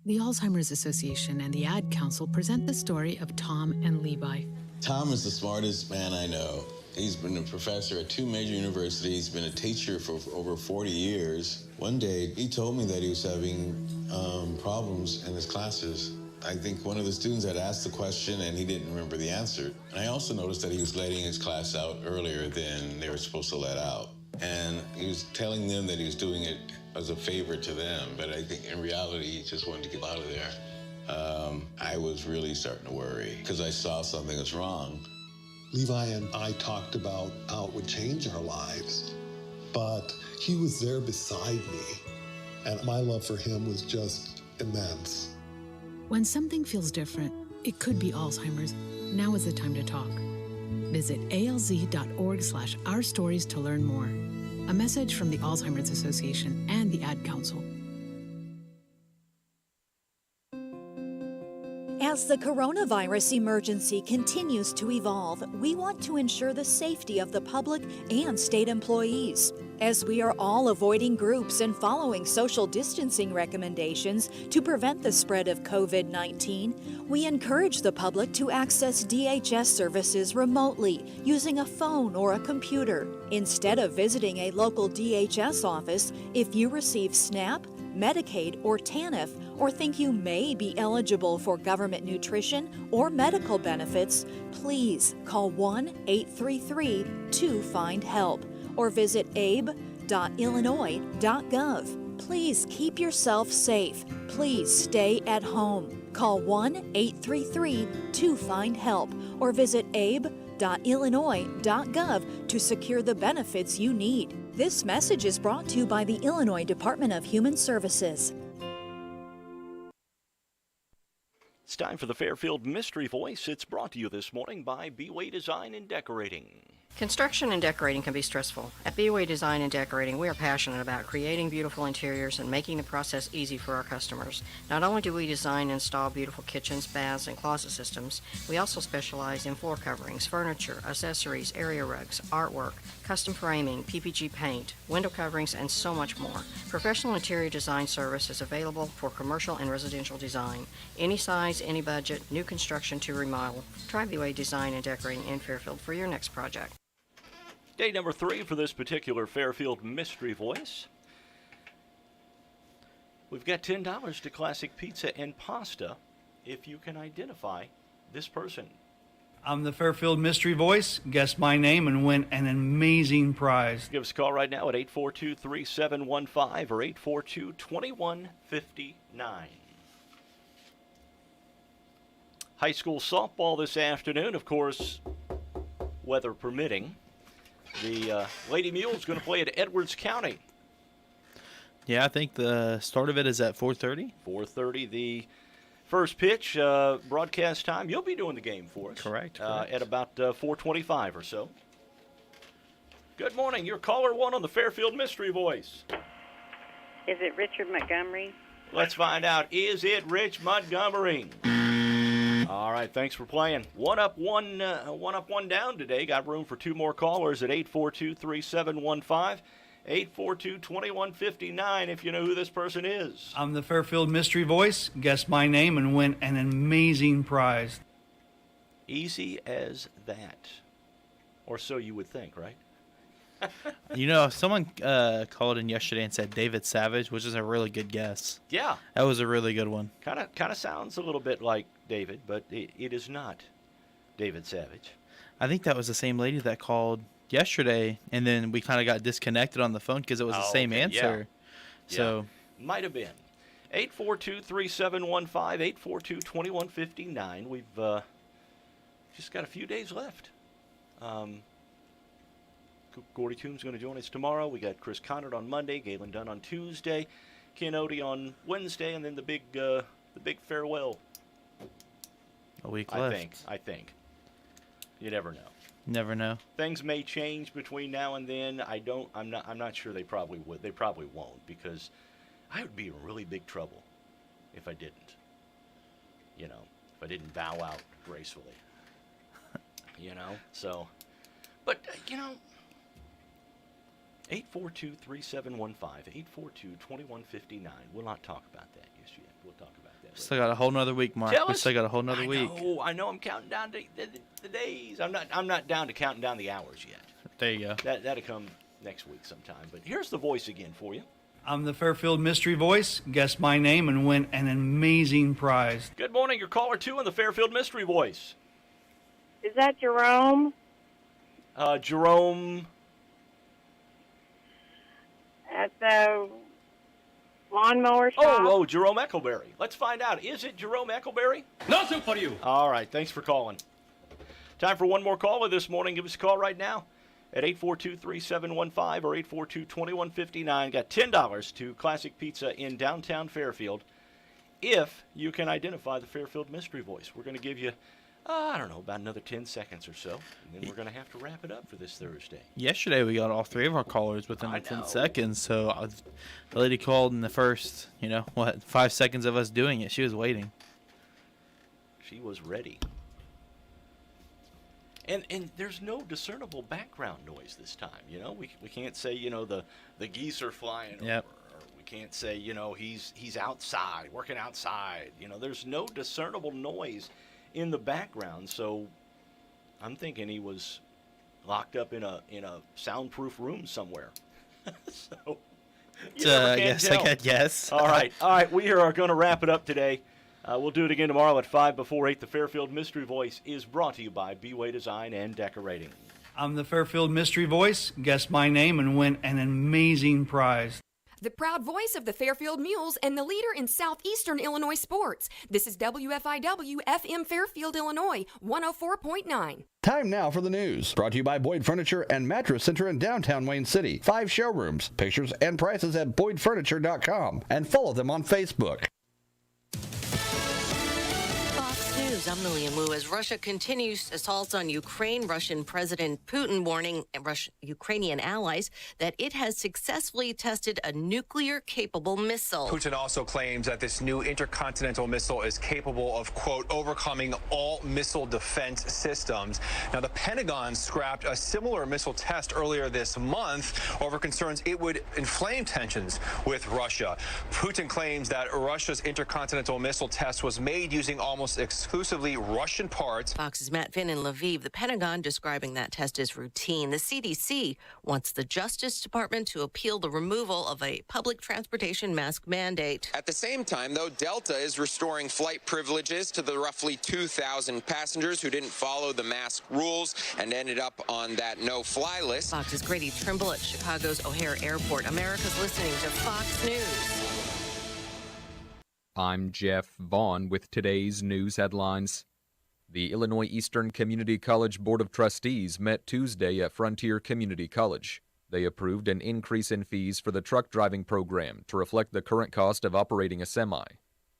The Alzheimer's Association and the Ad Council present the story of Tom and Levi. Tom is the smartest man I know. He's been a professor at 2 major universities, he's been a teacher for over 40 years. One day, he told me that he was having problems in his classes. I think one of the students had asked the question and he didn't remember the answer. And I also noticed that he was letting his class out earlier than they were supposed to let out. And he was telling them that he was doing it as a favor to them, but I think in reality, he just wanted to get out of there. I was really starting to worry because I saw something was wrong. Levi and I talked about how it would change our lives, but he was there beside me, and my love for him was just immense. When something feels different, it could be Alzheimer's. Now is the time to talk. Visit alz.org/ourstories to learn more. A message from the Alzheimer's Association and the Ad Council. As the coronavirus emergency continues to evolve, we want to ensure the safety of the public and state employees. As we are all avoiding groups and following social distancing recommendations to prevent the spread of COVID-19, we encourage the public to access DHS services remotely using a phone or a computer. Instead of visiting a local DHS office, if you receive SNAP, Medicaid, or TANF, or think you may be eligible for government nutrition or medical benefits, please call 1-833-2-FIND-HELP or visit abe.illinois.gov. Please keep yourself safe. Please stay at home. Call 1-833-2-FIND-HELP or visit abe.illinois.gov to secure the benefits you need. This message is brought to you by the Illinois Department of Human Services. It's time for the Fairfield Mystery Voice. It's brought to you this morning by B-Way Design and Decorating. Construction and decorating can be stressful. At B-Way Design and Decorating, we are passionate about creating beautiful interiors and making the process easy for our customers. Not only do we design and install beautiful kitchens, baths, and closet systems, we also specialize in floor coverings, furniture, accessories, area rugs, artwork, custom framing, PPG paint, window coverings, and so much more. Professional interior design service is available for commercial and residential design. Any size, any budget, new construction to remodel. Try B-Way Design and Decorating in Fairfield for your next project. Day number 3 for this particular Fairfield Mystery Voice. We've got $10 to Classic Pizza and Pasta if you can identify this person. I'm the Fairfield Mystery Voice. Guess my name and win an amazing prize. Give us a call right now at 842-3715 or 842-2159. High school softball this afternoon, of course, weather permitting. The Lady Mules going to play at Edwards County. Yeah, I think the start of it is at 4:30. 4:30, the first pitch, broadcast time. You'll be doing the game for us. Correct. At about 4:25 or so. Good morning. You're caller 1 on the Fairfield Mystery Voice. Is it Richard Montgomery? Let's find out. Is it Rich Montgomery? All right, thanks for playing. One up, one down today. Got room for 2 more callers at 842-3715, 842-2159 if you know who this person is. I'm the Fairfield Mystery Voice. Guess my name and win an amazing prize. Easy as that. Or so you would think, right? You know, someone called in yesterday and said David Savage, which is a really good guess. Yeah. That was a really good one. Kind of sounds a little bit like David, but it is not David Savage. I think that was the same lady that called yesterday, and then we kind of got disconnected on the phone because it was the same answer. Yeah. So might have been. 842-3715, 842-2159. We've just got a few days left. Gordy Toombs going to join us tomorrow. We got Chris Conard on Monday, Galen Dunn on Tuesday, Ken Odie on Wednesday, and then the big farewell. A week left. I think. You never know. Never know. Things may change between now and then. I'm not sure they probably would. They probably won't, because I would be in really big trouble if I didn't. You know, if I didn't bow out gracefully. You know, so. But, you know, 842-3715, 842-2159. We'll not talk about that just yet. We'll talk about that. Still got a whole nother week, Mark. Tell We us. still got a whole nother week. I know. I'm counting down the days. I'm not down to counting down the hours yet. There you go. That'll come next week sometime. But here's the voice again for you. I'm the Fairfield Mystery Voice. Guess my name and win an amazing prize. Good morning. You're caller 2 on the Fairfield Mystery Voice. Is that Jerome? Jerome. At the lawnmower shop? Oh, Jerome Eckleberry. Let's find out. Is it Jerome Eckleberry? Nothing for you. All right. Thanks for calling. Time for one more caller this morning. Give us a call right now at 842-3715 or 842-2159. Got $10 to Classic Pizza in downtown Fairfield if you can identify the Fairfield Mystery Voice. We're going to give you, I don't know, about another 10 seconds or so, and then we're going to have to wrap it up for this Thursday. Yesterday we got all three of our callers within the 10 seconds. So the lady called in the first, 5 seconds of us doing it. She was waiting. She was ready. And there's no discernible background noise this time. We can't say the geese are flying over, or we can't say he's outside working outside. There's no discernible noise in the background. So I'm thinking he was locked up in a soundproof room somewhere. So I guess. All right. We are going to wrap it up today. We'll do it again tomorrow at 5 before 8. The Fairfield Mystery Voice is brought to you by B-Way Design and Decorating. I'm the Fairfield Mystery Voice. Guess my name and win an amazing prize. The proud voice of the Fairfield Mules and the leader in southeastern Illinois sports. This is WFIW FM Fairfield, Illinois, 104.9. Time now for the news. Brought to you by Boyd Furniture and Mattress Center in downtown Wayne City. 5 showrooms. Pictures and prices at boydfurniture.com. And follow them on Facebook. I'm Lillian Wu. As Russia continues assaults on Ukraine, Russian President Putin warning Ukrainian allies that it has successfully tested a nuclear-capable missile. Putin also claims that this new intercontinental missile is capable of, quote, overcoming all missile defense systems. Now, the Pentagon scrapped a similar missile test earlier this month over concerns it would inflame tensions with Russia. Putin claims that Russia's intercontinental missile test was made using almost exclusively Russian parts. Fox's Matt Finn in Lviv, the Pentagon describing that test as routine. The CDC wants the Justice Department to appeal the removal of a public transportation mask mandate. At the same time, though, Delta is restoring flight privileges to the roughly 2,000 passengers who didn't follow the mask rules and ended up on that no-fly list. Fox's Grady Trimble at Chicago's O'Hare Airport. America's listening to Fox News. I'm Jeff Vaughn with today's news headlines. The Illinois Eastern Community College Board of Trustees met Tuesday at Frontier Community College. They approved an increase in fees for the truck driving program to reflect the current cost of operating a semi.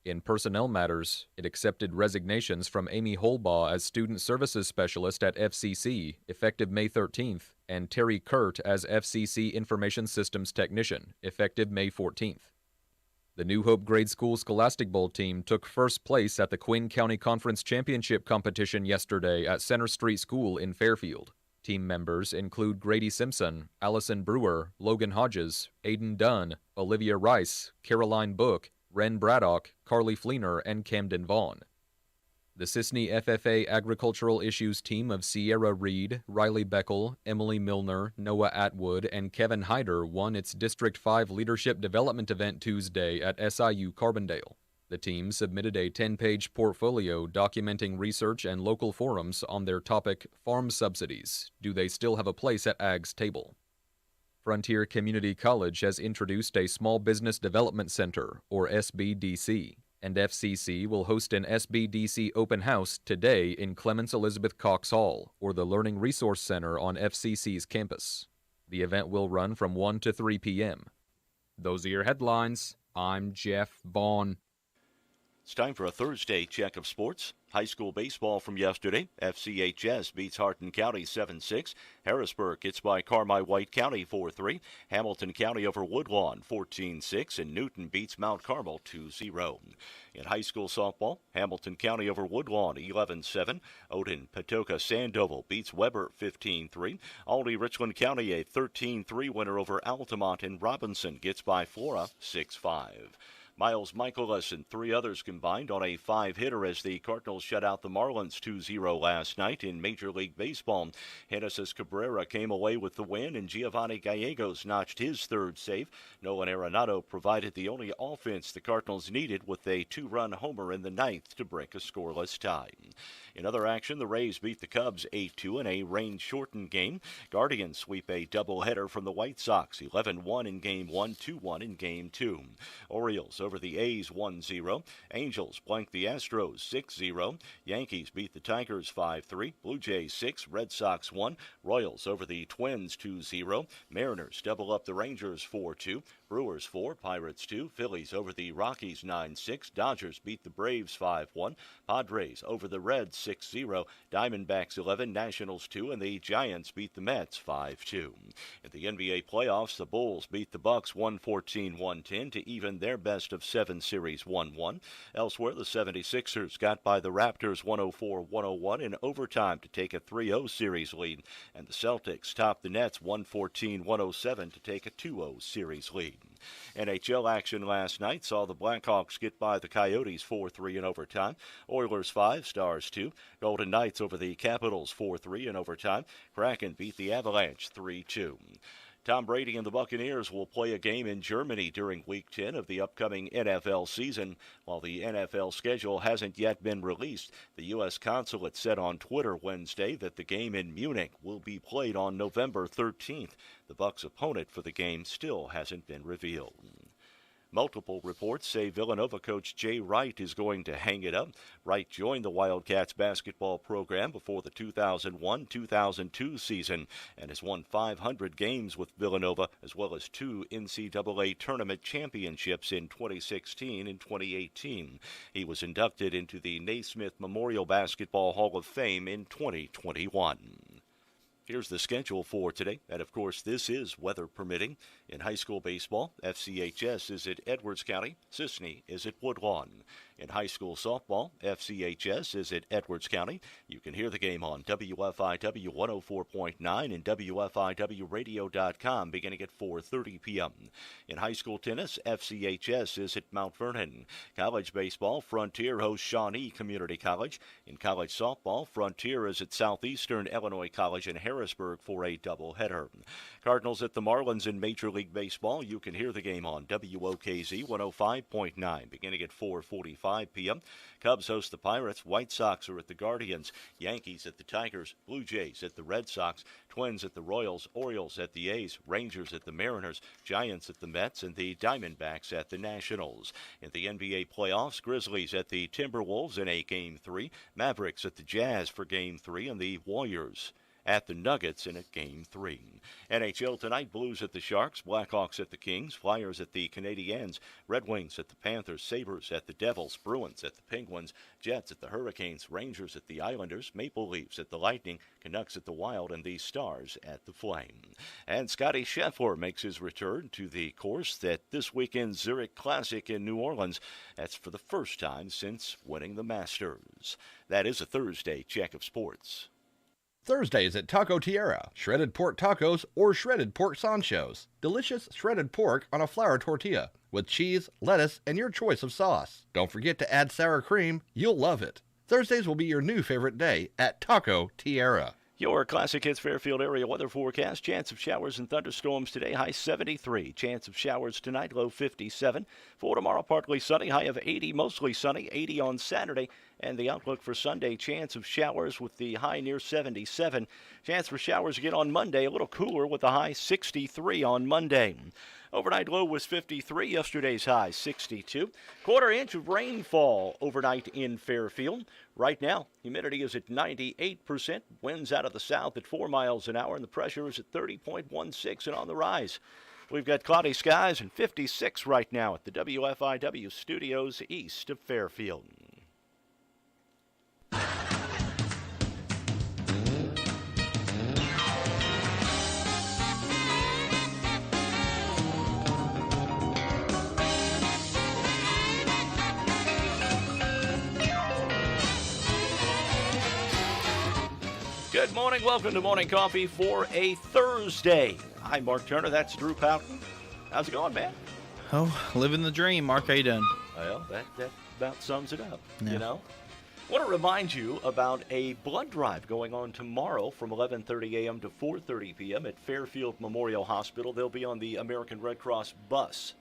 In personnel matters, it accepted resignations from Amy Holbaugh as Student Services Specialist at FCC, effective May 13th, and Terry Kurt as FCC Information Systems Technician, effective May 14th. The New Hope Grade School Scholastic Bowl team took first place at the Quinn County Conference Championship competition yesterday at Center Street School in Fairfield. Team members include Grady Simpson, Allison Brewer, Logan Hodges, Aiden Dunn, Olivia Rice, Caroline Book, Ren Braddock, Carly Fleener, and Camden Vaughn. The Sisney FFA Agricultural Issues team of Sierra Reed, Riley Beckel, Emily Milner, Noah Atwood, and Kevin Hyder won its District 5 Leadership Development event Tuesday at SIU Carbondale. The team submitted a 10-page portfolio documenting research and local forums on their topic, Farm Subsidies. Do they still have a place at Ag's table? Frontier Community College has introduced a Small Business Development Center, or SBDC. And FCC will host an SBDC open house today in Clements Elizabeth Cox Hall, or the Learning Resource Center on FCC's campus. The event will run from 1 to 3 p.m. Those are your headlines. I'm Jeff Vaughn. It's time for a Thursday check of sports. High school baseball from yesterday. FCHS beats Hardin County 7-6. Harrisburg gets by Carmi-White County 4-3. Hamilton County over Woodlawn 14-6. And Newton beats Mount Carmel 2-0. In high school softball, Hamilton County over Woodlawn 11-7. Odin Patoka Sandoval beats Weber 15-3. Aldie Richland County a 13-3 winner over Altamont, and Robinson gets by Flora 6-5. Miles Michaelis and 3 others combined on a 5-hitter as the Cardinals shut out the Marlins 2-0 last night in Major League Baseball. Genesis Cabrera came away with the win, and Giovanni Gallegos notched his 3rd save. Nolan Arenado provided the only offense the Cardinals needed with a 2-run homer in the 9th to break a scoreless tie. In other action, the Rays beat the Cubs 8-2 in a rain-shortened game. Guardians sweep a doubleheader from the White Sox, 11-1 in Game 1, 2-1 in Game 2. Orioles over the A's 1-0. Angels blank the Astros 6-0. Yankees beat the Tigers 5-3. Blue Jays 6, Red Sox 1. Royals over the Twins 2-0. Mariners double up the Rangers 4-2. Brewers 4, Pirates 2. Phillies over the Rockies 9-6. Dodgers beat the Braves 5-1. Padres over the Reds 6-0. Diamondbacks 11, Nationals 2, and the Giants beat the Mets 5-2. In the NBA playoffs, the Bulls beat the Bucks 114-110 to even their best-of-7 series 1-1. Elsewhere, the 76ers got by the Raptors 104-101 in overtime to take a 3-0 series lead, and the Celtics topped the Nets 114-107 to take a 2-0 series lead. NHL action last night saw the Blackhawks get by the Coyotes 4-3 in overtime. Oilers 5, Stars 2. Golden Knights over the Capitals 4-3 in overtime. Kraken beat the Avalanche 3-2. Tom Brady and the Buccaneers will play a game in Germany during Week 10 of the upcoming NFL season. While the NFL schedule hasn't yet been released, the U.S. consulate said on Twitter Wednesday that the game in Munich will be played on November 13th. The Bucs' opponent for the game still hasn't been revealed. Multiple reports say Villanova coach Jay Wright is going to hang it up. Wright joined the Wildcats basketball program before the 2001-2002 season and has won 500 games with Villanova, as well as 2 NCAA tournament championships in 2016 and 2018. He was inducted into the Naismith Memorial Basketball Hall of Fame in 2021. Here's the schedule for today, and of course this is weather permitting. In high school baseball, FCHS is at Edwards County, Sisney is at Woodlawn. In high school softball, FCHS is at Edwards County. You can hear the game on WFIW 104.9 and WFIWradio.com beginning at 4:30 p.m. In high school tennis, FCHS is at Mount Vernon. College baseball, Frontier hosts Shawnee Community College. In college softball, Frontier is at Southeastern Illinois College in Harrisburg for a doubleheader. Cardinals at the Marlins in Major League Baseball. You can hear the game on WOKZ 105.9 beginning at 4:45 p.m. Cubs host the Pirates. White Sox are at the Guardians. Yankees at the Tigers. Blue Jays at the Red Sox. Twins at the Royals. Orioles at the A's. Rangers at the Mariners. Giants at the Mets. And the Diamondbacks at the Nationals. In the NBA playoffs, Grizzlies at the Timberwolves in a Game 3. Mavericks at the Jazz for Game 3. And the Warriors at the Nuggets in a Game 3. NHL tonight, Blues at the Sharks, Blackhawks at the Kings, Flyers at the Canadiens, Red Wings at the Panthers, Sabres at the Devils, Bruins at the Penguins, Jets at the Hurricanes, Rangers at the Islanders, Maple Leafs at the Lightning, Canucks at the Wild, and the Stars at the Flame. And Scotty Scheffler makes his return to the course at this weekend's Zurich Classic in New Orleans. That's for the first time since winning the Masters. That is a Thursday check of sports. Thursdays at Taco Tierra, shredded pork tacos or shredded pork sanchos. Delicious shredded pork on a flour tortilla with cheese, lettuce, and your choice of sauce. Don't forget to add sour cream. You'll love it. Thursdays will be your new favorite day at Taco Tierra. Your Classic Hits Fairfield area weather forecast. Chance of showers and thunderstorms today, high 73. Chance of showers tonight, low 57. For tomorrow, partly sunny, high of 80, mostly sunny, 80 on Saturday. And the outlook for Sunday, chance of showers with the high near 77. Chance for showers again on Monday, a little cooler with a high 63 on Monday. Overnight low was 53, yesterday's high 62. Quarter inch of rainfall overnight in Fairfield. Right now, humidity is at 98%, winds out of the south at 4 miles an hour, and the pressure is at 30.16 and on the rise. We've got cloudy skies and 56 right now at the WFIW studios east of Fairfield. Good morning. Welcome to Morning Coffee for a Thursday. Hi, Mark Turner. That's Drew Poughton. How's it going, man? Oh, living the dream. Mark, how you doing? Well, that about sums it up, Yeah. you know? I want to remind you about a blood drive going on tomorrow from 11:30 a.m. to 4:30 p.m. at Fairfield Memorial Hospital. They'll be on the American Red Cross bus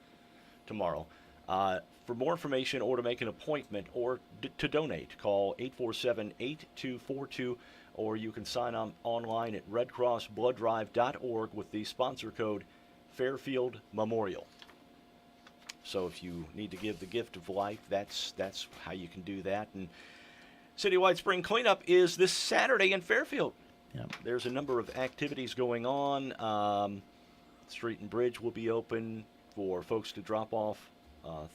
tomorrow. For more information or to make an appointment or to donate, call 847-8242, or you can sign on online at redcrossbloodDrive.org with the sponsor code Fairfield Memorial. So if you need to give the gift of life, that's how you can do that. And Citywide Spring Cleanup is this Saturday in Fairfield. Yep. There's a number of activities going on. Street and Bridge will be open for folks to drop off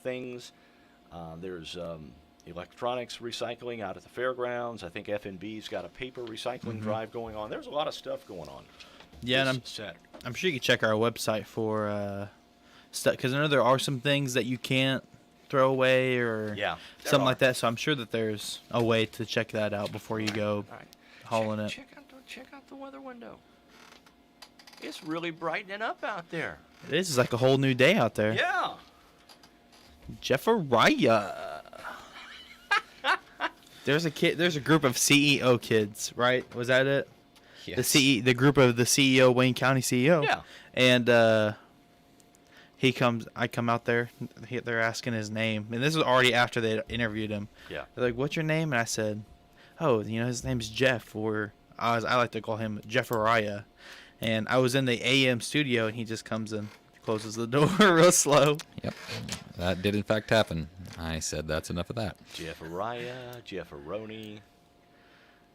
things. There's electronics recycling out at the fairgrounds. I think F&B's got a paper recycling drive going on. There's a lot of stuff going on. Yeah, and I'm sure you can check our website for stuff, because I know there are some things that you can't throw away or something like that. So I'm sure that there's a way to check that out before you go hauling it. Check out the weather window. It's really brightening up out there. It is. It's like a whole new day out there. Yeah. Jeffariah. There's a group of CEO kids, right? Was that it? Yes. The group of the CEO, Wayne County CEO. Yeah. And I come out there. They're asking his name, and this was already after they interviewed him. Yeah. They're like, "What's your name?" And I said, "Oh, his name's Jeff," or I like to call him Jeffariah. And I was in the AM studio, and he just comes in, closes the door real slow. Yep, that did in fact happen. I said that's enough of that. Jeffariah, Jefferoni,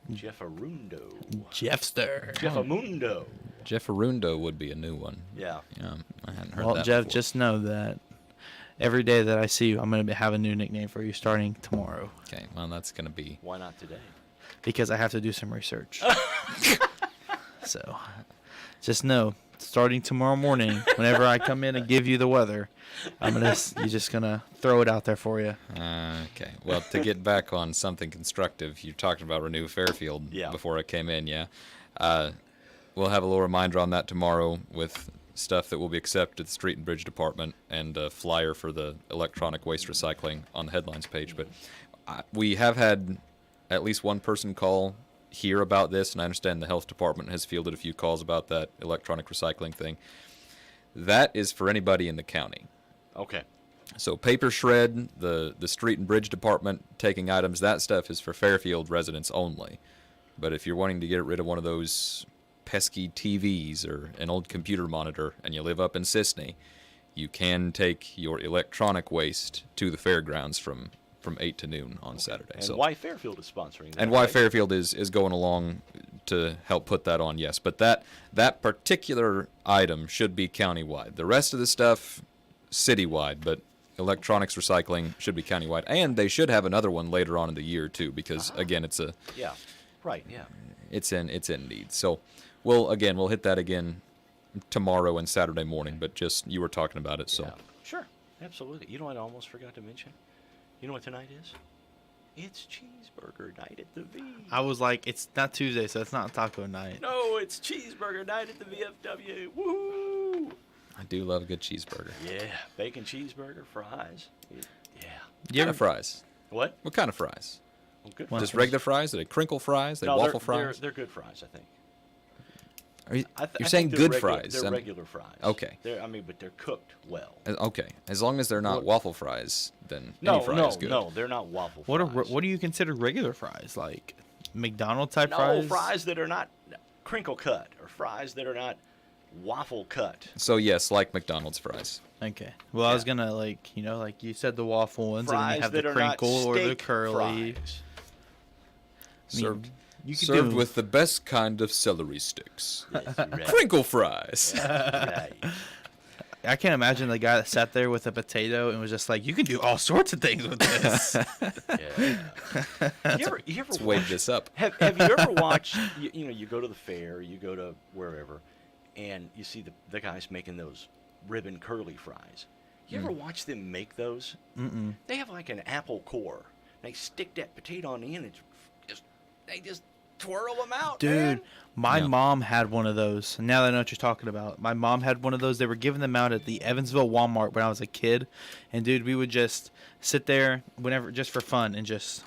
Jefferundo. Jeffster. Jeffamundo. Jefferundo would be a new one. Yeah. I hadn't heard Well, that Jeff, before. just know that every day that I see you, I'm going to have a new nickname for you starting tomorrow. Okay, well, that's going to be... Why not today? Because I have to do some research. So, just know, starting tomorrow morning, whenever I come in and give you the weather, you're just going to throw it out there for you. Okay. Well, to get back on something constructive, you talked about Renew Fairfield before I came in, yeah. We'll have a little reminder on that tomorrow with stuff that will be accepted at the Street and Bridge Department and a flyer for the electronic waste recycling on the headlines page. But we have had at least one person call here about this, and I understand the health department has fielded a few calls about that electronic recycling thing. That is for anybody in the county. Okay. So paper shred, the Street and Bridge Department taking items, that stuff is for Fairfield residents only. But if you're wanting to get rid of one of those pesky TVs or an old computer monitor and you live up in Sisney, you can take your electronic waste to the fairgrounds from 8 to noon on Saturday. And why Fairfield is sponsoring that. And why right? Fairfield is going along to help put that on, yes. But that particular item should be countywide. The rest of the stuff, citywide, but electronics recycling should be countywide. And they should have another one later on in the year, too, because, again, it's a... Yeah, right, yeah. It's in need. So we'll hit that again tomorrow and Saturday morning, but just you were talking about it, so. Yeah. Sure, absolutely. You know what I almost forgot to mention? You know what tonight is? It's cheeseburger night at the V. I was like, it's not Tuesday, so it's not taco night. No, it's cheeseburger night at the VFW. Woohoo! I do love a good cheeseburger. Yeah, bacon cheeseburger, fries. Yeah. What kind of fries? What? What kind of fries? Well, good Just fries. regular fries? Are they crinkle fries? Are they waffle fries? They're good fries, I think. Are you, I you're saying think good they're fries? They're regular fries. Okay. But they're cooked well. Okay. As long as they're not waffle fries, then any fry is good. No, they're not waffle fries. What do you consider regular fries? Like McDonald's type No, fries? fries that are not crinkle cut or fries that are not waffle cut. So yes, like McDonald's fries. Okay. Well, I was gonna like you said the waffle ones, Fries and then you have that the are not crinkle or the steak curly. fries. Served. You could Served do- with the best kind of celery sticks. Yes, right. Crinkle fries. Right. I can't imagine the guy that sat there with a potato and was just like, "You can do all sorts of things with this." Yeah. You ever Let's wave this up. Have you ever watched? You go to the fair, you go to wherever, and you see the guys making those ribbon curly fries. You ever watch them make those? Mm-mm. They have like an apple core. They stick that potato on the end. They just twirl them out, Dude, man. my mom had one of those. Now that I know what you're talking about. My mom had one of those. They were giving them out at the Evansville Walmart when I was a kid. And, dude, we would just sit there whenever, just for fun, and just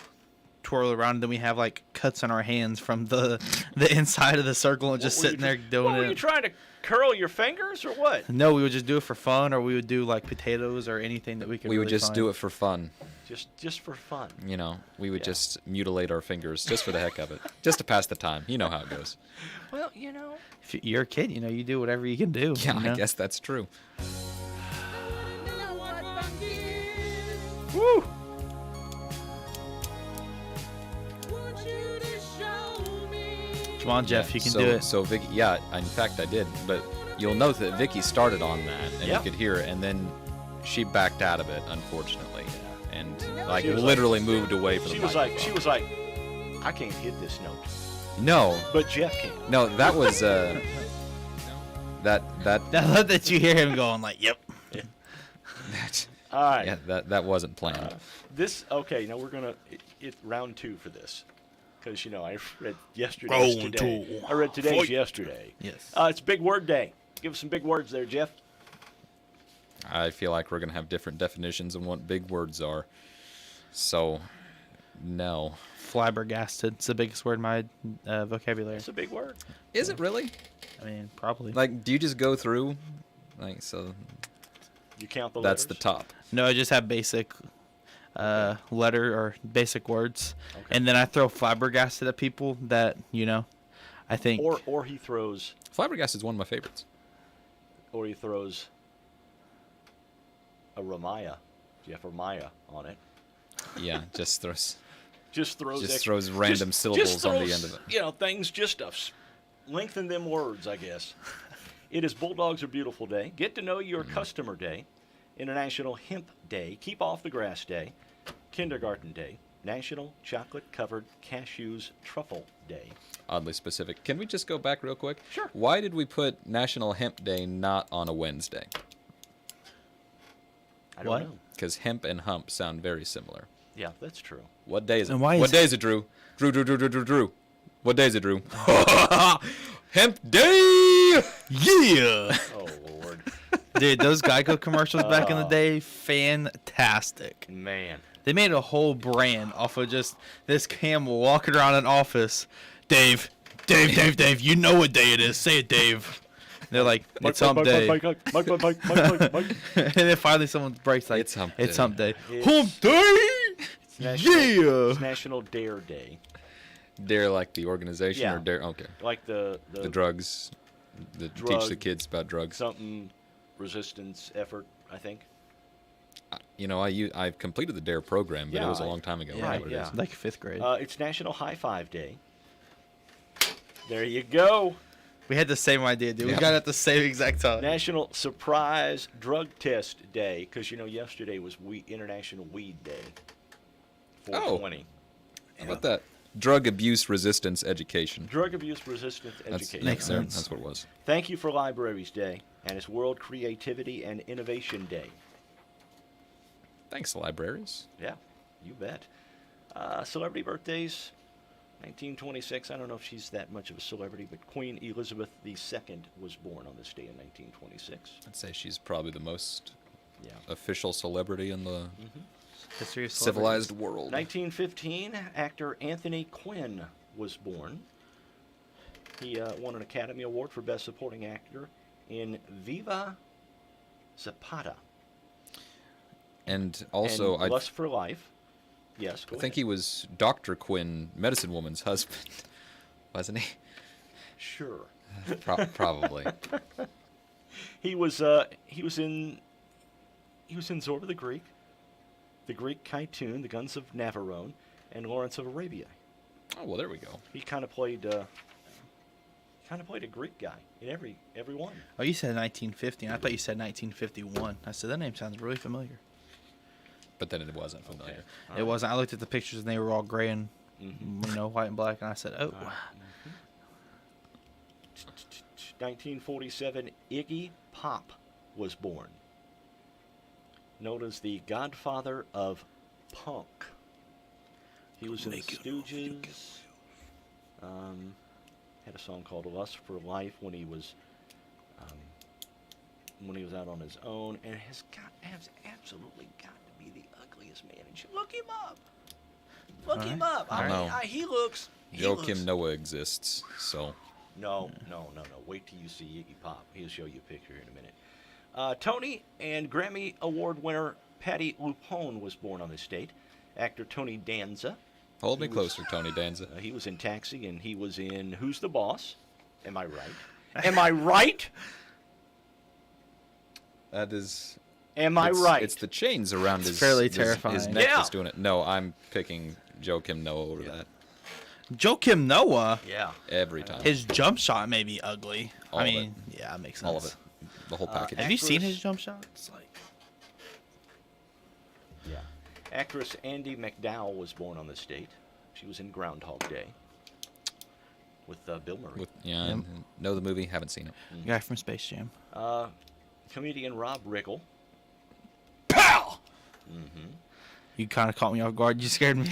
twirl around. And then we have, like, cuts on our hands from the inside of the circle and just sitting there doing What, were it. you trying to curl your fingers or what? No, we would just do it for fun, or we would do, like, potatoes or anything that we could We would really just find. do it for fun. Just for fun. You know, we would just mutilate our fingers just for the heck of it. Just to pass the time. You know how it goes. Well, you know. If you're a kid, you know, you do whatever you can do. Yeah, you know? I guess that's true. Woo! Come on, Jeff, you can so, do it. So, Vicky, yeah, in fact, I did. But you'll note that Vicky started on that, and Yep. you could hear it, and then she backed out of it, unfortunately, and like She was literally moved away from She the was like, microphone. I can't hit this note. No. But Jeff can. No, that was that. I love that you hear him going like, "Yep." All right. Yeah, that wasn't planned. Okay. Now we're gonna it's round 2 for this, because you know I read yesterday's Round today. 2. I read today's Fight. yesterday. Yes. It's Big Word Day. Give us some big words there, Jeff. I feel like we're gonna have different definitions on what big words are. So, no. Flabbergasted. It's the biggest word in my vocabulary. It's a big word. Is it really? I mean, probably. Like, do you just go through, like, so? You count the That's letters? the top. No, I just have basic letter or basic words, and then I throw flabbergasted at people that I think. Or he throws. Flabbergasted is one of my favorites. Or he throws a Ramaya, Jeff or Maya on it. Yeah, just throws. Just throws. Just extra- throws random syllables just on the throws, end of it. You know, things just to lengthen them words, I guess. It is Bulldogs Are Beautiful Day. Get to know your customer day. International Hemp Day. Keep off the grass day. Kindergarten Day. National Chocolate Covered Cashews Truffle Day. Oddly specific. Can we just go back real quick? Sure. Why did we put National Hemp Day not on a Wednesday? I don't know. Because hemp and hump sound very similar. Yeah, that's true. What day is it? And why What is day is it, Drew? Drew. What day is it, Drew? Hemp Day! Yeah! Oh, Lord. Dude, those Geico commercials back in the day, fantastic. Man. They made a whole brand off of just this camel walking around an office. Dave, you know what day it is. Say it, Dave. And they're like, it's hump day. Mike. And then finally someone breaks like, It's hump it's day. hump day. It's- Hump day! Yeah! It's National Dare Day. Dare like the organization Yeah. or dare? Okay. Like the drugs. Teach the drug- kids about drugs. something resistance effort, I think. You know, I've completed the Dare program, but it Yeah, was a long time ago. I don't know right, what it yeah. is. Like 5th grade. It's National High Five Day. There you go. We had the same idea, dude. Yeah. We got it at the same exact time. National Surprise Drug Test Day, because yesterday was International Weed Day. 420. How about that? Drug abuse resistance education. Drug abuse resistant That's, education. Makes sense. That's what it was. Thank you for Libraries Day, and it's World Creativity and Innovation Day. Thanks, libraries. Yeah, you bet. Celebrity birthdays, 1926. I don't know if she's that much of a celebrity, but Queen Elizabeth II was born on this day in 1926. I'd say she's probably the most Yeah. official celebrity in the History of civilized world. 1915, actor Anthony Quinn was born. He won an Academy Award for Best Supporting Actor in Viva Zapata. And also, and Lust for Life. Yes, go I think ahead. he was Dr. Quinn, Medicine Woman's husband, wasn't he? Sure. Probably. He was in Zorba the Greek Kytoon, The Guns of Navarone, and Lawrence of Arabia. Oh well, there we go. He kind of played a Greek guy in every one. Oh, you said 1950. I thought you said 1951. I said, that name sounds really familiar. But then it wasn't familiar. Okay. It wasn't. I looked at the pictures and they were all gray and, Mhm. white and black. And I said, oh. 1947, Iggy Pop was born. Known as the godfather of punk. He was in the Stooges. Had a song called "Lust for Life" when he was out on his own, and has absolutely got to be the ugliest man. And look him up. Look him up. I know. He looks. Joakim Noah exists, so. No. Wait till you see Iggy Pop. He'll show you a picture in a minute. Tony and Grammy Award winner Patti LuPone was born on this date. Actor Tony Danza. Hold me closer, Tony Danza. He was in Taxi, and he was in Who's the Boss? Am I right? Am I right? That is. Am I right? It's the chains around it's fairly terrifying. His neck that's doing it. No, I'm picking Joakim Noah over that. Joakim Noah? Yeah. Every time. His jump shot may be ugly. All of it. Yeah, it makes sense. All of it. The whole package. Have you seen his jump shot? It's like... Yeah. Actress Andie MacDowell was born on this date. She was in Groundhog Day with Bill Murray. I know the movie, haven't seen it. The guy from Space Jam. Comedian Rob Riggle. Pow! Mm-hmm. You kind of caught me off guard. You scared me.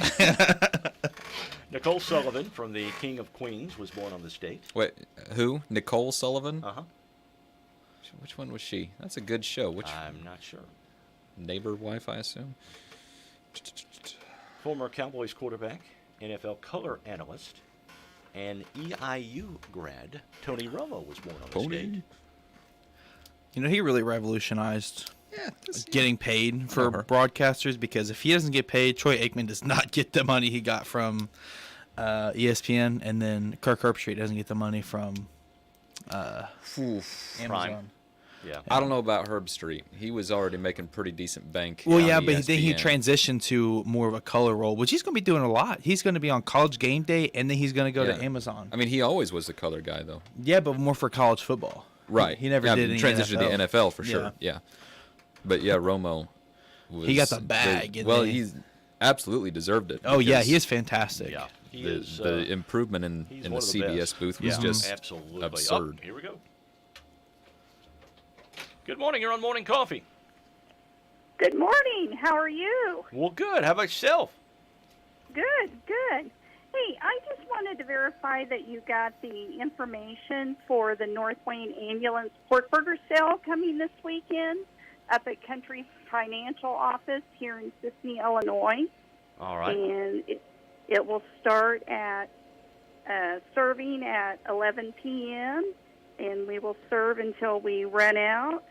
Nicole Sullivan from The King of Queens was born on this date. Wait, who? Nicole Sullivan? Uh-huh. Which one was she? That's a good show. I'm not sure. Neighbor wife, I assume? Former Cowboys quarterback, NFL color analyst, and EIU grad Tony Romo was born on this date. You know, he really revolutionized getting paid for broadcasters, because if he doesn't get paid, Troy Aikman does not get the money he got from ESPN, and then Kirk Herbstreit doesn't get the money from Amazon. Yeah. I don't know about Herbstreit. He was already making pretty decent bank. Well, on yeah, but ESPN. then he transitioned to more of a color role, which he's going to be doing a lot. He's going to be on College Game Day, and then he's going to go to Amazon. I mean, he always was the color guy, though. Yeah, but more for college football. Right. He never did any transition NFL. to the NFL for sure. Yeah. But yeah, Romo was. He got the bag. He's absolutely deserved it. Oh yeah, he is fantastic. Yeah. The improvement in the CBS booth was just absolutely absurd. Here we go. Good morning. You're on Morning Coffee. Good morning. How are you? Well, good. How about yourself? Good. Hey, I just wanted to verify that you got the information for the North Wayne Ambulance Pork Burger Sale coming this weekend up at Country Financial Office here in Sisseton, Illinois. All right. And it will start at serving at 11 p.m., and we will serve until we run out.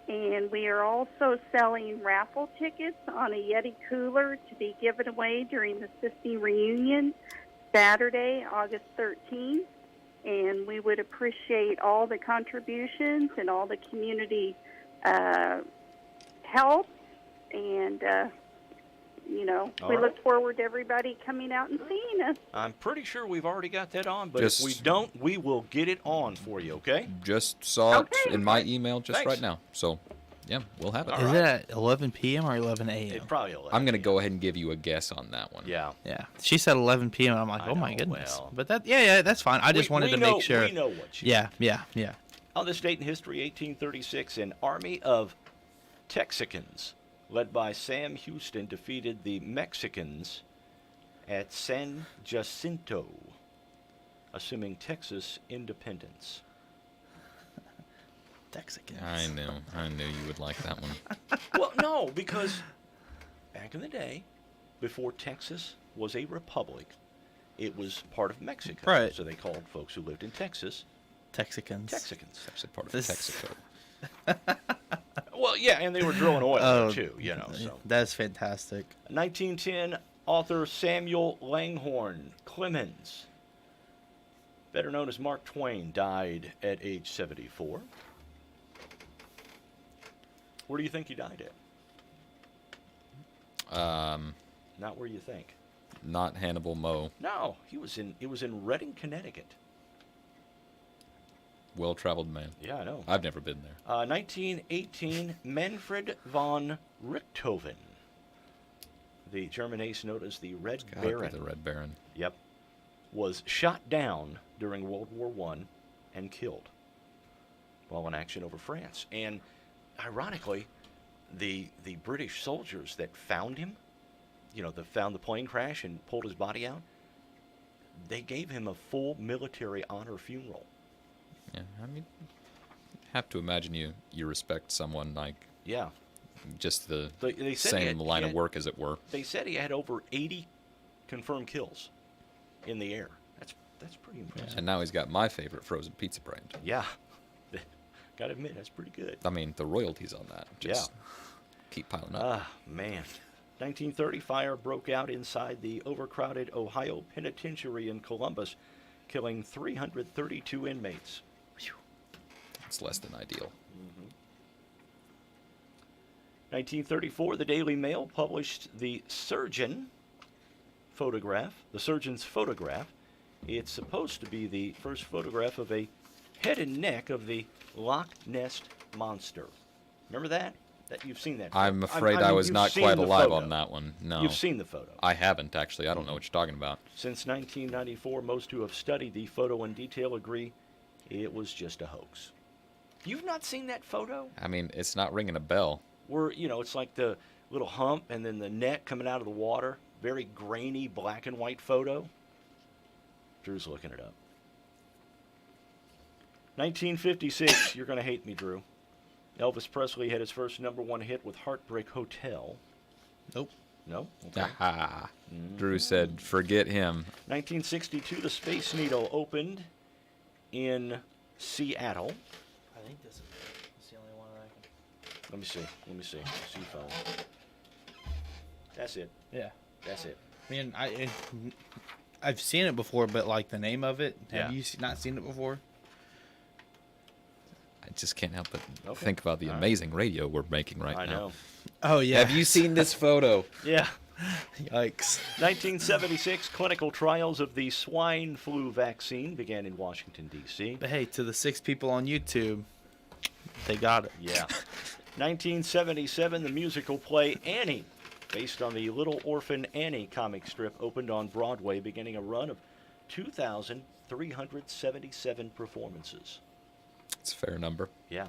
And we are also selling raffle tickets on a Yeti cooler to be given away during the Sisseton reunion Saturday, August 13th. And we would appreciate all the contributions and all the community help. And, we look forward to everybody coming out and seeing us. I'm pretty sure we've already got that on, but Just- if we don't, we will get it on for you, okay? Just saw it Okay. in my email just Thanks. right now. So, yeah, we'll have it. Is it at 11 p.m. or 11 a.m.? It's probably 11. I'm going to go ahead and give you a guess on that one. Yeah. Yeah, she said 11 p.m. I'm like, I oh my know, goodness. well. But that's fine. I just wanted to know, make sure. We know what she Yeah. On this date in history, 1836, an army of Texicans, led by Sam Houston, defeated the Mexicans at San Jacinto, assuming Texas independence. Texicans. I knew you would like that one. Well, no, because back in the day, before Texas was a republic, it was part of Mexico. Right. So they called folks who lived in Texas Texicans. Texicans. That's a part of This- Texaco. Well, yeah, and they were drilling oil there too, So That's fantastic. 1910, author Samuel Langhorne Clemens, better known as Mark Twain, died at age 74. Where do you think he died at? Not where you think. Not Hannibal Moe. No, it was in Redding, Connecticut. Well-traveled man. Yeah, I know. I've never been there. 1918, Manfred von Richthofen, the German ace known as the Red Baron. The Red Baron. Yep. Was shot down during World War I and killed while in action over France. And ironically, the British soldiers that found him, that found the plane crash and pulled his body out, they gave him a full military honor funeral. Yeah, I mean, have to imagine you respect someone like just the they said same line of work, as it were. They said he had over 80 confirmed kills in the air. That's pretty impressive. And now he's got my favorite frozen pizza brand. Yeah. Gotta admit, that's pretty good. I mean, the royalties on that just keep piling up. Ah, man. 1930, fire broke out inside the overcrowded Ohio Penitentiary in Columbus, killing 332 inmates. It's less than ideal. 1934, the Daily Mail published the surgeon's photograph. It's supposed to be the first photograph of a head and neck of the Loch Ness Monster. Remember that? You've seen that photo. I'm afraid I was not quite alive on that one. No. You've seen the photo. I haven't, actually. I don't know what you're talking about. Since 1994, most who have studied the photo in detail agree it was just a hoax. You've not seen that photo? I mean, it's not ringing a bell. Where, it's like the little hump and then the neck coming out of the water. Very grainy black and white photo. Drew's looking it up. 1956, you're going to hate me, Drew. Elvis Presley had his first #1 hit with Heartbreak Hotel. Nope. No? Okay. Drew said, forget him. 1962, the Space Needle opened in Seattle. I think this is the only one that I can... Let me see. See phone. That's it. Yeah. That's it. I mean, I've seen it before, but like the name of it, have you not seen it before? I just can't help but think about the amazing radio we're making right now. I know. Oh, yeah. Have you seen this photo? Yeah. Yikes. 1976, clinical trials of the swine flu vaccine began in Washington, D.C. But hey, to the 6 people on YouTube, they got it. Yeah. 1977, the musical play Annie, based on the Little Orphan Annie comic strip, opened on Broadway, beginning a run of 2,377 performances. It's a fair number. Yeah.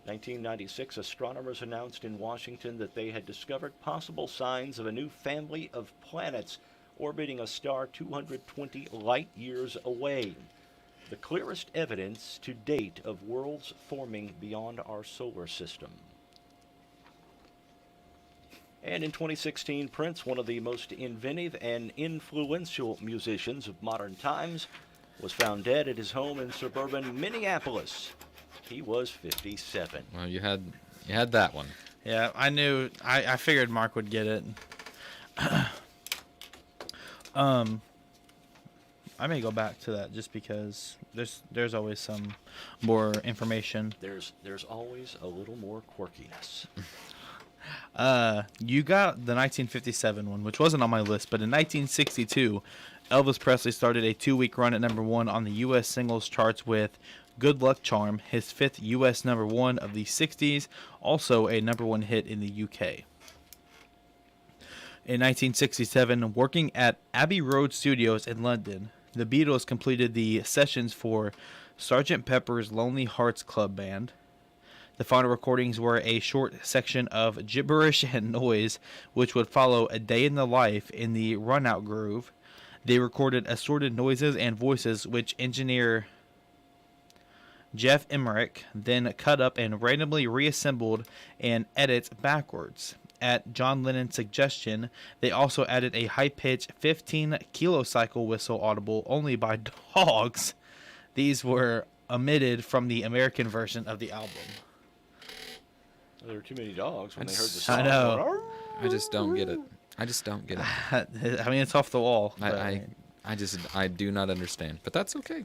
1996, astronomers announced in Washington that they had discovered possible signs of a new family of planets orbiting a star 220 light years away. The clearest evidence to date of worlds forming beyond our solar system. And in 2016, Prince, one of the most inventive and influential musicians of modern times, was found dead at his home in suburban Minneapolis. He was 57. Well, you had that one. Yeah, I knew. I figured Mark would get it. I may go back to that just because there's always some more information. There's always a little more quirkiness. You got the 1957 one, which wasn't on my list, but in 1962, Elvis Presley started a 2-week run at #1 on the U.S. singles charts with Good Luck Charm, his 5th U.S. #1 of the 60s, also a #1 hit in the UK. In 1967, working at Abbey Road Studios in London, the Beatles completed the sessions for Sgt. Pepper's Lonely Hearts Club Band. The final recordings were a short section of gibberish and noise, which would follow A Day in the Life in the run-out groove. They recorded assorted noises and voices, which engineer Jeff Emmerich then cut up and randomly reassembled and edits backwards. At John Lennon's suggestion, they also added a high-pitched 15-kilocycle whistle audible only by dogs. These were omitted from the American version of the album. There were too many dogs when they heard the song. I know. I just don't get it. I mean, it's off the wall. I do not understand, but that's okay.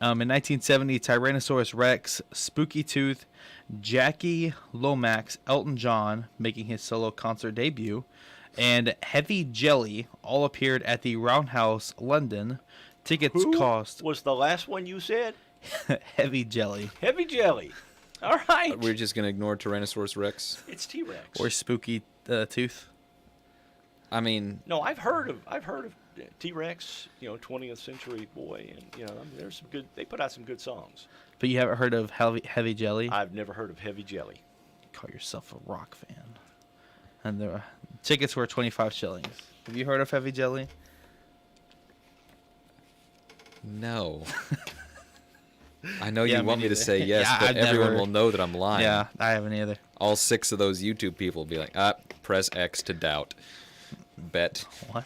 In 1970, Tyrannosaurus Rex, Spooky Tooth, Jackie Lomax, Elton John, making his solo concert debut, and Heavy Jelly all appeared at the Roundhouse, London. Tickets cost... was the last one you said? Heavy Jelly. Heavy Jelly. All right. We're just going to ignore Tyrannosaurus Rex? It's T-Rex. Or Spooky Tooth. I mean... No, I've heard of T-Rex, 20th Century Boy, and, there's some good... They put out some good songs. But you haven't heard of Heavy Jelly? I've never heard of Heavy Jelly. Call yourself a rock fan. And the tickets were 25 shillings. Have you heard of Heavy Jelly? No. I know Yeah, you want me to neither. say yes, Yeah, but I've everyone never- will know that I'm lying. Yeah, I haven't either. All 6 of those YouTube people will be like, press X to doubt. Bet. What?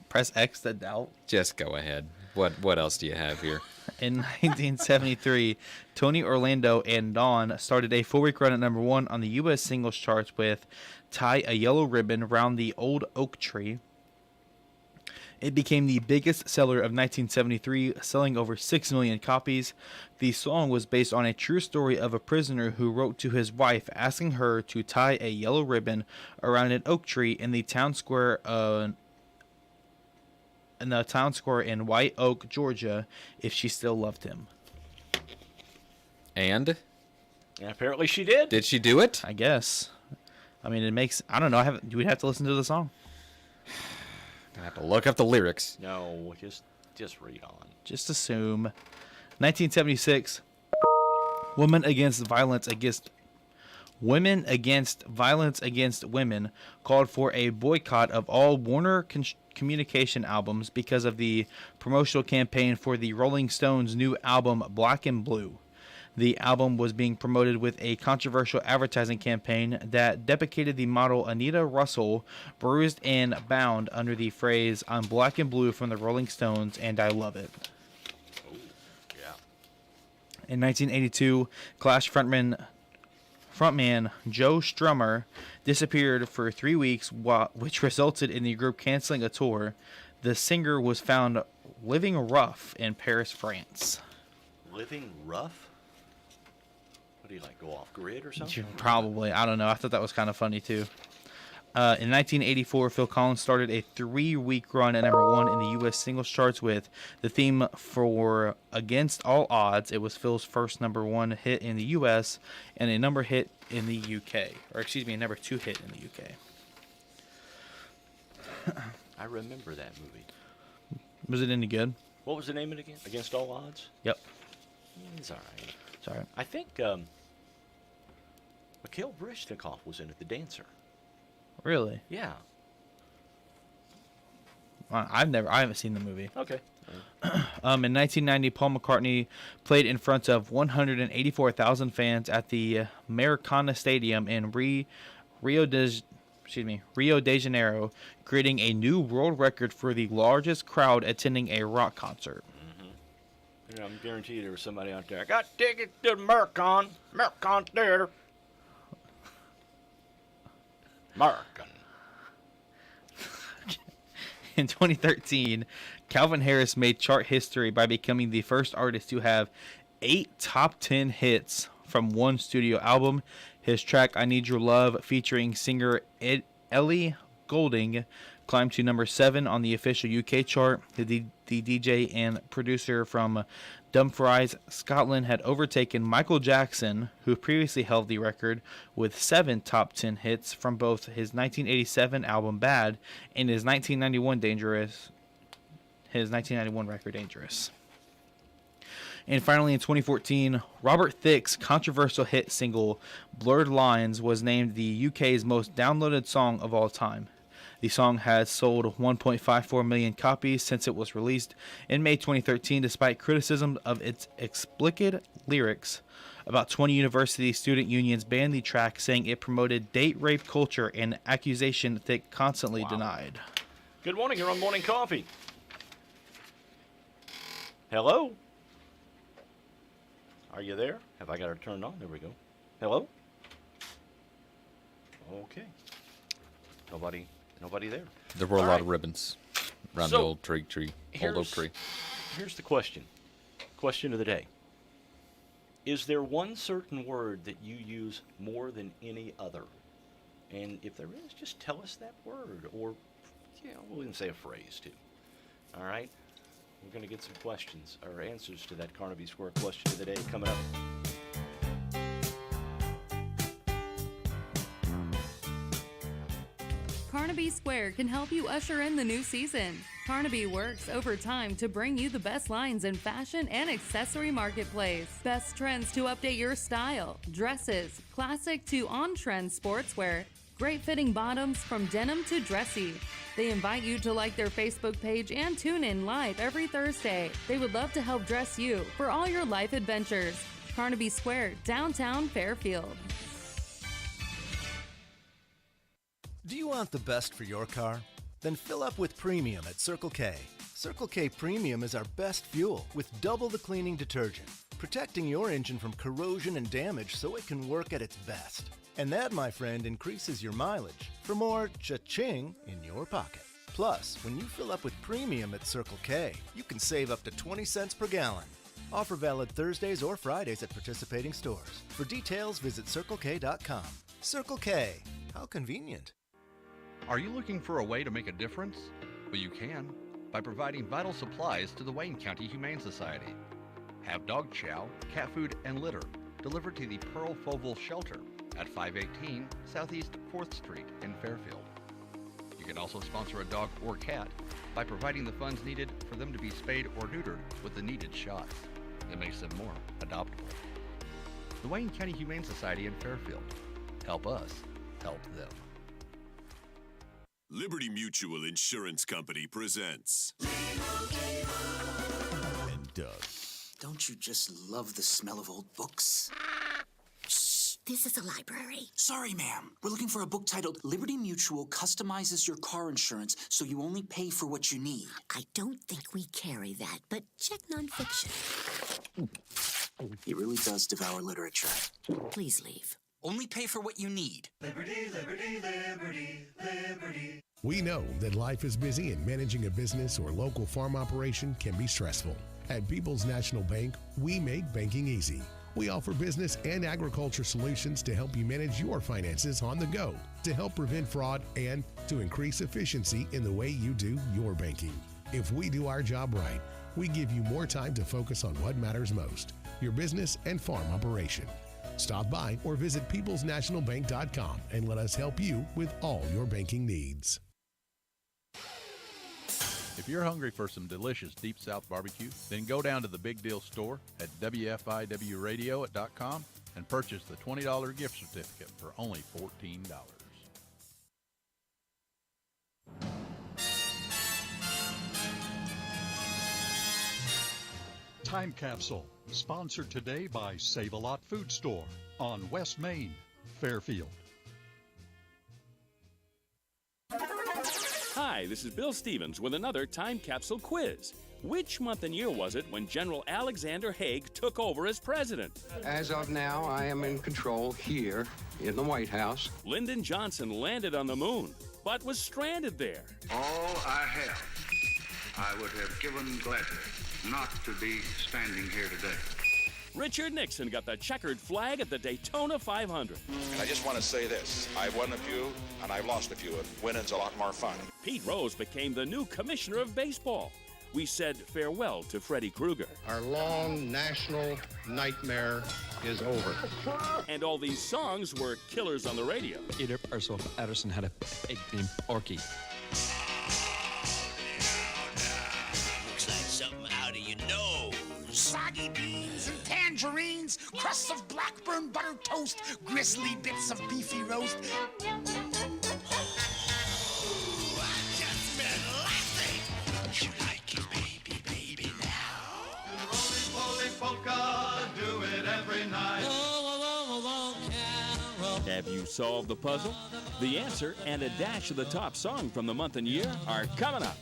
Press X to doubt? Just go ahead. What else do you have here? In 1973, Tony Orlando and Dawn started a 4-week run at number 1 on the U.S. singles charts with Tie a Yellow Ribbon Round the Old Oak Tree. It became the biggest seller of 1973, selling over 6 million copies. The song was based on a true story of a prisoner who wrote to his wife asking her to tie a yellow ribbon around an oak tree in the town square in White Oak, Georgia, if she still loved him. And apparently she did. Did she do it? I guess. I mean, it makes... I don't know. We'd have to listen to the song. I have to look up the lyrics. No, just read on. Just assume. 1976, Women Against Violence Against Women called for a boycott of all Warner Communication albums because of the promotional campaign for the Rolling Stones' new album Black and Blue. The album was being promoted with a controversial advertising campaign that deprecated the model Anita Russell, bruised and bound under the phrase "I'm black and blue" from the Rolling Stones, and I love it. Yeah. In 1982, Clash frontman Joe Strummer disappeared for 3 weeks, which resulted in the group canceling a tour. The singer was found living rough in Paris, France. Living rough? What do you like, go off grid or something? Probably. I don't know. I thought that was kind of funny, too. In 1984, Phil Collins started a 3-week run at number 1 in the U.S. singles charts with the theme for Against All Odds. It was Phil's first number 1 hit in the U.S. and a number hit in the U.K. Or, excuse me, a number 2 hit in the U.K. I remember that movie. Was it any good? What was the name of it again? Against All Odds? Yep. It's all right. It's all right. I think Mikhail Baryshnikov was in it, the dancer. Really? Yeah. I haven't seen the movie. Okay. In 1990, Paul McCartney played in front of 184,000 fans at the Maracana Stadium in Rio de Janeiro, creating a new world record for the largest crowd attending a rock concert. Mm-hmm. I'm guaranteed there was somebody out there. I got tickets to the Maracon Theater. Maracon. In 2013, Calvin Harris made chart history by becoming the first artist to have 8 top 10 hits from one studio album. His track "I Need Your Love," featuring singer Ellie Goulding, climbed to number 7 on the official UK chart. The DJ and producer from Dumfries, Scotland, had overtaken Michael Jackson, who previously held the record, with 7 top 10 hits from both his 1987 album Bad and his 1991 record Dangerous. And finally, in 2014, Robert Thicke's controversial hit single Blurred Lines was named the UK's most downloaded song of all time. The song has sold 1.54 million copies since it was released in May 2013, despite criticism of its explicit lyrics. About 20 university student unions banned the track, saying it promoted date rape culture, an accusation Thicke constantly denied. Good morning, you're on Morning Coffee. Hello? Are you there? Have I got her turned on? There we go. Hello? Okay. Nobody there. There were a lot of ribbons around the old oak tree. Here's the question. Question of the day. Is there one certain word that you use more than any other? And if there is, just tell us that word. Or, we'll even say a phrase, too. All right? We're going to get some questions, or answers to that Carnaby Square question of the day coming up. Carnaby Square can help you usher in the new season. Carnaby works overtime to bring you the best lines in fashion and accessory marketplace. Best trends to update your style, dresses, classic to on-trend sportswear, Great fitting bottoms from denim to dressy. They invite you to like their Facebook page and tune in live every Thursday. They would love to help dress you for all your life adventures. Carnaby Square, downtown Fairfield. Do you want the best for your car? Then fill up with Premium at Circle K. Circle K Premium is our best fuel with double the cleaning detergent, protecting your engine from corrosion and damage so it can work at its best. And that, my friend, increases your mileage for more cha-ching in your pocket. Plus, when you fill up with Premium at Circle K, you can save up to 20 cents per gallon. Offer valid Thursdays or Fridays at participating stores. For details, visit CircleK.com. Circle K. How convenient. Are you looking for a way to make a difference? Well, you can by providing vital supplies to the Wayne County Humane Society. Have dog chow, cat food, and litter delivered to the Pearl Foval Shelter at 518 Southeast 4th Street in Fairfield. You can also sponsor a dog or cat by providing the funds needed for them to be spayed or neutered with the needed shots. It makes them more adoptable. The Wayne County Humane Society in Fairfield. Help us help them. Liberty Mutual Insurance Company presents. And Doug. Don't you just love the smell of old books? Shh, this is a library. Sorry, ma'am. We're looking for a book titled Liberty Mutual Customizes Your Car Insurance so you only pay for what you need. I don't think we carry that, but check nonfiction. It really does devour literature. Please leave. Only pay for what you need. Liberty, liberty, liberty, liberty. We know that life is busy and managing a business or local farm operation can be stressful. At People's National Bank, we make banking easy. We offer business and agriculture solutions to help you manage your finances on the go, to help prevent fraud, and to increase efficiency in the way you do your banking. If we do our job right, we give you more time to focus on what matters most, your business and farm operation. Stop by or visit peoplesnationalbank.com and let us help you with all your banking needs. If you're hungry for some delicious Deep South barbecue, then go down to the Big Deal store at WFIWradio.com and purchase the $20 gift certificate for only $14. Time Capsule, sponsored today by Save-A-Lot Food Store on West Main, Fairfield. Hi, this is Bill Stevens with another Time Capsule quiz. Which month and year was it when General Alexander Haig took over as president? As of now, I am in control here in the White House. Lyndon Johnson landed on the moon, but was stranded there. All I have, I would have given gladly not to be standing here today. Richard Nixon got the checkered flag at the Daytona 500. And I just want to say this. I've won a few, and I've lost a few, and winning's a lot more fun. Pete Rose became the new commissioner of baseball. We said farewell to Freddie Krueger. Our long national nightmare is over. And all these songs were killers on the radio. Peter Purcell Patterson had a pig named Porky. Looks like something out of your nose. Soggy beans and tangerines, crusts of Blackburn butter toast, grisly bits of beefy roast. Do it every night. Have you solved the puzzle? The answer and a dash of the top song from the month and year are coming up.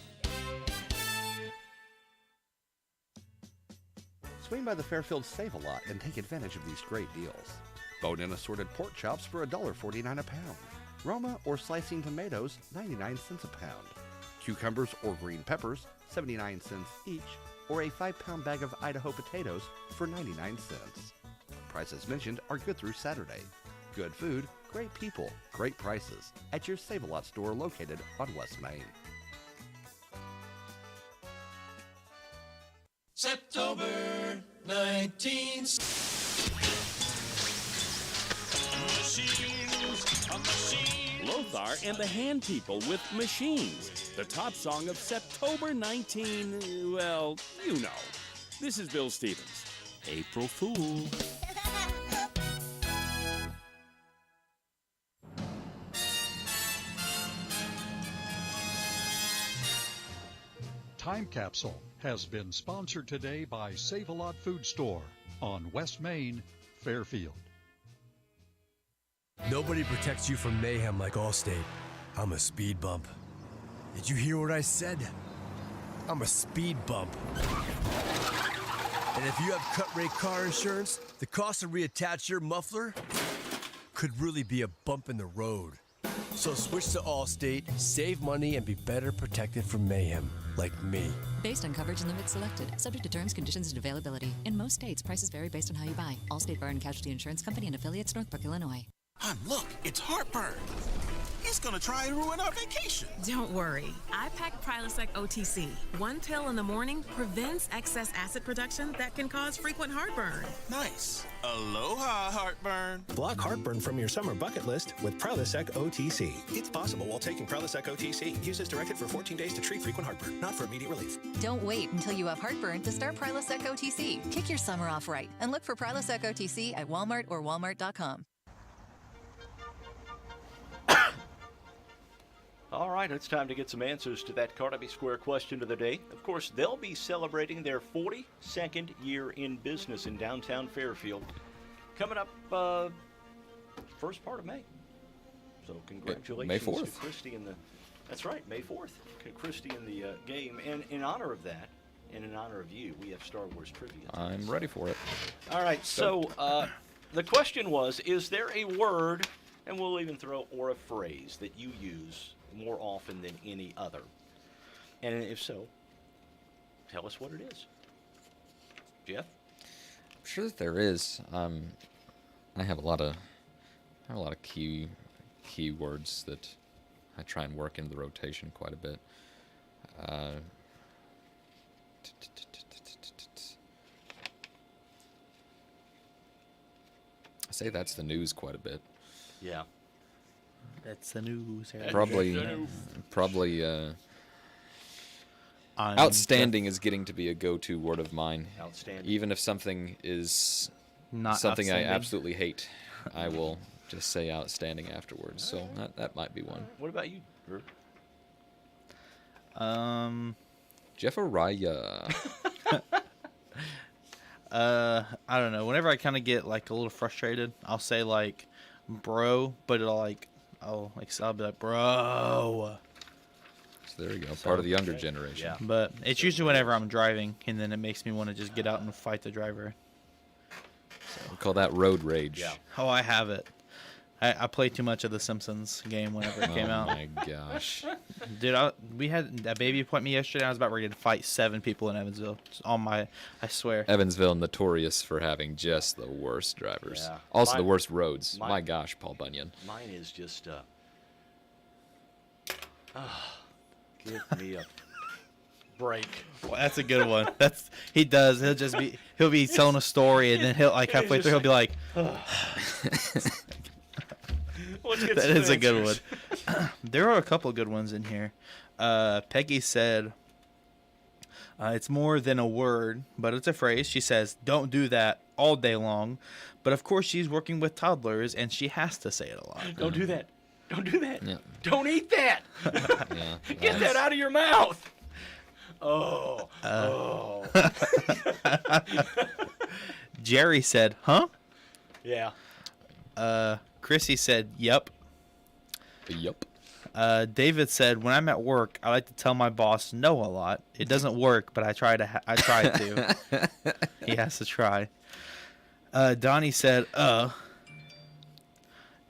Swing by the Fairfield Save-A-Lot and take advantage of these great deals. Bone-in assorted pork chops for $1.49 a pound. Roma or slicing tomatoes, 99 cents a pound. Cucumbers or green peppers, 79 cents each. Or a 5-pound bag of Idaho potatoes for 99 cents. Prices mentioned are good through Saturday. Good food, great people, great prices at your Save-A-Lot store located on West Main. September 19th. Lothar and the Hand People with Machines. The top song of September 19, well, you know. This is Bill Stevens. April Fool. Time Capsule has been sponsored today by Save-A-Lot Food Store on West Main, Fairfield. Nobody protects you from mayhem like Allstate. I'm a speed bump. Did you hear what I said? I'm a speed bump. And if you have cut-rate car insurance, the cost to reattach your muffler could really be a bump in the road. So switch to Allstate, save money, and be better protected from mayhem, like me. Based on coverage and limits selected, subject to terms, conditions, and availability. In most states, prices vary based on how you buy. Allstate Bar and Casualty Insurance Company and affiliates, Northbrook, Illinois. Hon, look, it's heartburn. He's gonna try and ruin our vacation. Don't worry. I packed Prilosec OTC. One pill in the morning prevents excess acid production that can cause frequent heartburn. Nice. Aloha, heartburn. Block heartburn from your summer bucket list with Prilosec OTC. It's possible while taking Prilosec OTC. Use as directed for 14 days to treat frequent heartburn, not for immediate relief. Don't wait until you have heartburn to start Prilosec OTC. Kick your summer off right and look for Prilosec OTC at Walmart or walmart.com. All right, it's time to get some answers to that Carnaby Square question of the day. Of course, they'll be celebrating their 42nd year in business in downtown Fairfield. Coming up first part of May. So congratulations May 4th. to Christy in the... That's right, May 4th. Christy in the game. And in honor of that, and in honor of you, we have Star Wars trivia. I'm ready for it. All right, so the question was, is there a word, and we'll even throw, or a phrase that you use more often than any other? And if so, tell us what it is. Jeff? I'm sure that there is. I have a lot of key words that I try and work into the rotation quite a bit. I say that's the news quite a bit. Yeah. That's the news. Probably. Outstanding is getting to be a go-to word of mine. Outstanding. Even if something is not something I absolutely hate, I will just say outstanding afterwards. So that might be one. What about you, Drew? Jeff Araya. I don't know. Whenever I kind of get like a little frustrated, I'll say like bro, but I'll be like bro. So there you go. Part of the younger generation. Yeah. But it's usually whenever I'm driving, and then it makes me want to just get out and fight the driver. We call that road rage. Yeah. Oh, I have it. I played too much of the Simpsons game whenever it came out. Oh my gosh. Dude, we had a baby appointment yesterday. I was about ready to fight 7 people in Evansville. It's I swear. Evansville notorious for having just the worst drivers. Yeah. Also the worst roads. My gosh, Paul Bunyan. Mine is just give me a break. Well, that's a good one. He'll be telling a story, and then he'll like halfway through he'll be like, that is a good one. There are a couple good ones in here. Peggy said, it's more than a word, but it's a phrase. She says, don't do that all day long. But of course, she's working with toddlers, and she has to say it a lot. Don't do that. Don't do that. Yeah. Don't eat that. Yeah, Get that out of your mouth. Oh. Jerry said, huh? Yeah. Chrissy said, yep. Yep. David said, when I'm at work, I like to tell my boss no a lot. It doesn't work, but I try to. He has to try. Donnie said,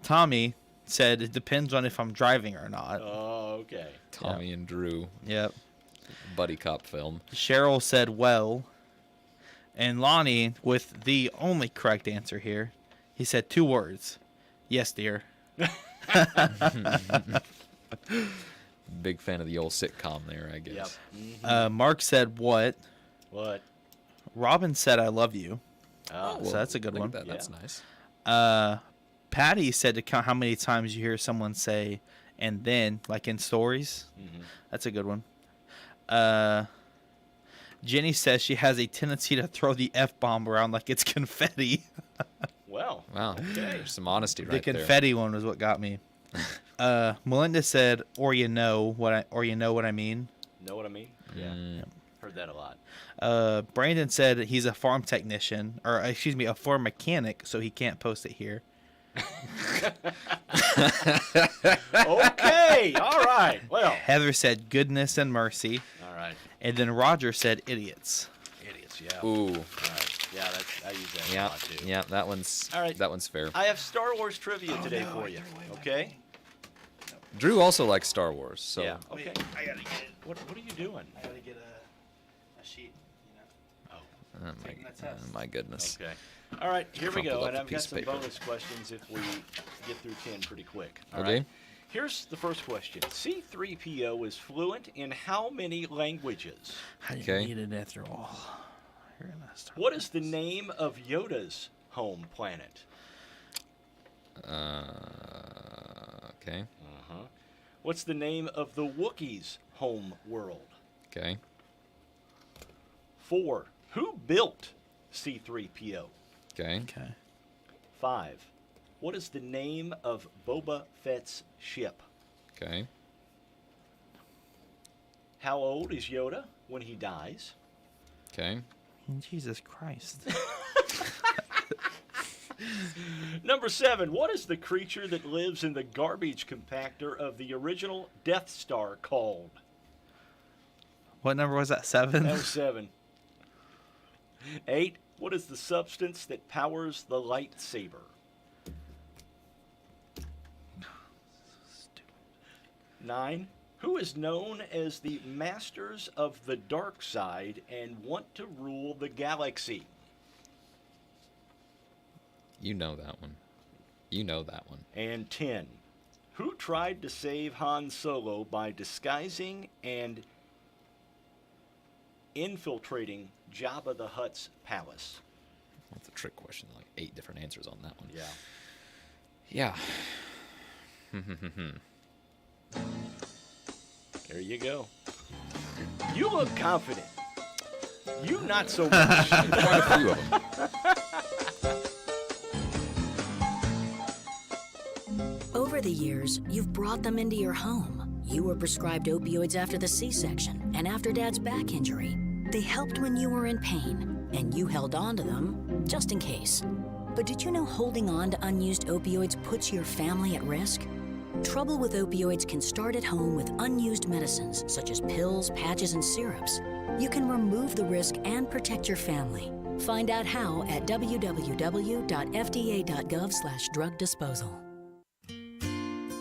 Tommy said, it depends on if I'm driving or not. Oh, okay. Tommy and Drew. Yep. Buddy cop film. Cheryl said, well. And Lonnie, with the only correct answer here, he said 2 words. Yes, dear. Big fan of the old sitcom there, I guess. Yep. Mm-hmm. Mark said, what? What? Robin said, I love you. Oh, so that's a good one. That's nice. Patty said to count how many times you hear someone say, and then, like in stories. Mm-hmm. That's a good one. Jenny says she has a tendency to throw the F-bomb around like it's confetti. Well, wow. Okay. There's some honesty The right there. confetti one was what got me. Melinda said, or you know what I mean. Know what I mean? Yeah. Heard that a lot. Brandon said he's a farm technician, or excuse me, a farm mechanic, so he can't post it here. Okay, all right. Well, Heather said goodness and mercy. All right. And then Roger said idiots. Idiots, yeah. Ooh. All right. Yeah, I use that a lot too. Yeah, that one's all right. That one's fair. I have Star Wars trivia today for you. Okay. Drew also likes Star Wars, so. Yeah. Okay. I gotta get it. What are you doing? I gotta get a sheet. Oh my goodness. Okay. All right, here we Crumpled go. up And the I've got piece of some paper. bonus questions if we get through 10 pretty quick. All Okay. right. Here's the first question. C-3PO is fluent in how many languages? I didn't need it after all. What is the name of Yoda's home planet? Okay. Uh-huh. What's the name of the Wookiees' home world? Okay. 4. Who built C-3PO? Okay. 5. What is the name of Boba Fett's ship? Okay. How old is Yoda when he dies? Okay. Jesus Christ. Number 7. What is the creature that lives in the garbage compactor of the original Death Star called? What number was that? 7? That was 7. 8. What is the substance that powers the lightsaber? 9. Who is known as the Masters of the Dark Side and want to rule the galaxy? You know that one. You know that one. And 10. Who tried to save Han Solo by disguising and infiltrating Jabba the Hutt's palace? That's a trick question. Like 8 different answers on that one. Yeah. Yeah. There you go. You look confident. You not so much. Quite a few of them. Over the years, you've brought them into your home. You were prescribed opioids after the C-section and after Dad's back injury. They helped when you were in pain, and you held on to them just in case. But did you know holding on to unused opioids puts your family at risk? Trouble with opioids can start at home with unused medicines such as pills, patches, and syrups. You can remove the risk and protect your family. Find out how at www.fda.gov/drug disposal.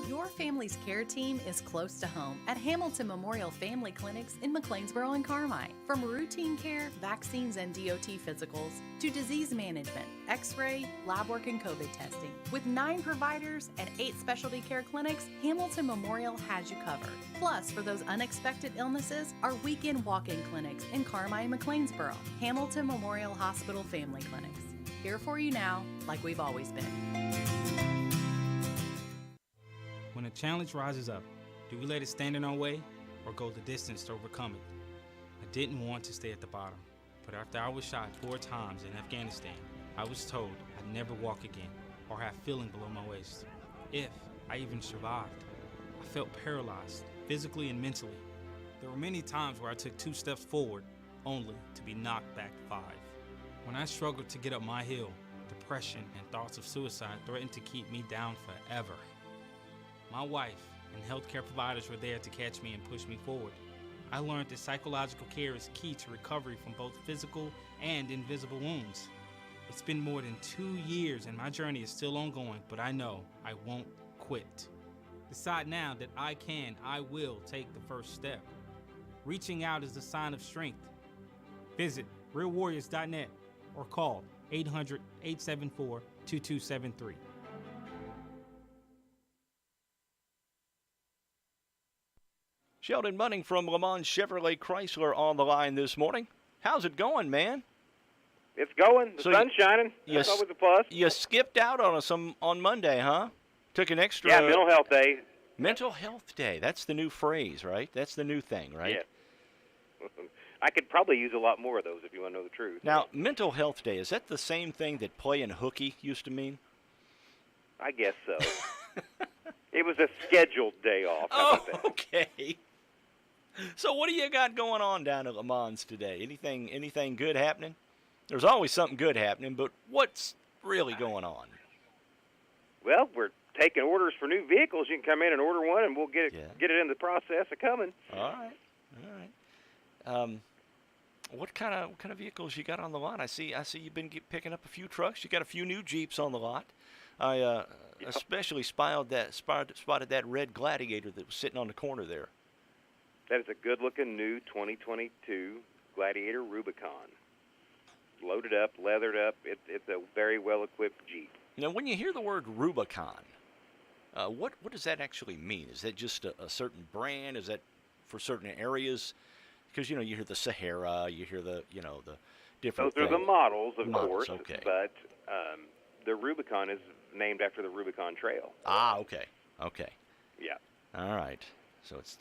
Your family's care team is close to home at Hamilton Memorial Family Clinics in McLeansboro and Carmine. From routine care, vaccines, and DOT physicals to disease management, x-ray, lab work, and COVID testing. With 9 providers and 8 specialty care clinics, Hamilton Memorial has you covered. Plus, for those unexpected illnesses, our weekend walk-in clinics in Carmine and McLeansboro. Hamilton Memorial Hospital Family Clinics. Here for you now, like we've always been. When a challenge rises up, do we let it stand in our way or go the distance to overcome it? I didn't want to stay at the bottom, but after I was shot 4 times in Afghanistan, I was told I'd never walk again or have feeling below my waist. If I even survived, I felt paralyzed, physically and mentally. There were many times where I took 2 steps forward, only to be knocked back 5. When I struggled to get up my hill, depression and thoughts of suicide threatened to keep me down forever. My wife and healthcare providers were there to catch me and push me forward. I learned that psychological care is key to recovery from both physical and invisible wounds. It's been more than 2 years and my journey is still ongoing, but I know I won't quit. Decide now that I will take the first step. Reaching out is a sign of strength. Visit realwarriors.net or call 800-874-2273. Sheldon Munning from Le Mans Chevrolet Chrysler on the line this morning. How's it going, man? It's going. The sun's shining. That's always a plus. You skipped out on us on Monday, huh? Took an extra... Yeah, Mental Health Day. Mental Health Day. That's the new phrase, right? That's the new thing, right? Yeah. I could probably use a lot more of those if you want to know the truth. Now, Mental Health Day, is that the same thing that playing hooky used to mean? I guess so. It was a scheduled day off. How about that? Okay. So what do you got going on down at Le Mans today? Anything good happening? There's always something good happening, but what's really going on? Well, we're taking orders for new vehicles. You can come in and order one, and we'll get it in the process of coming. All right. What kind of vehicles you got on the lot? I see you've been picking up a few trucks. You got a few new Jeeps on the lot. I especially spotted that red Gladiator that was sitting on the corner there. That is a good-looking new 2022 Gladiator Rubicon. Loaded up, leathered up. It's a very well-equipped Jeep. Now, when you hear the word Rubicon, what does that actually mean? Is that just a certain brand? Is that for certain areas? Because, you hear the Sahara, you hear the different Those are the models, of models, course. okay. But the Rubicon is named after the Rubicon Trail. Ah, okay. Yeah. All right. So it's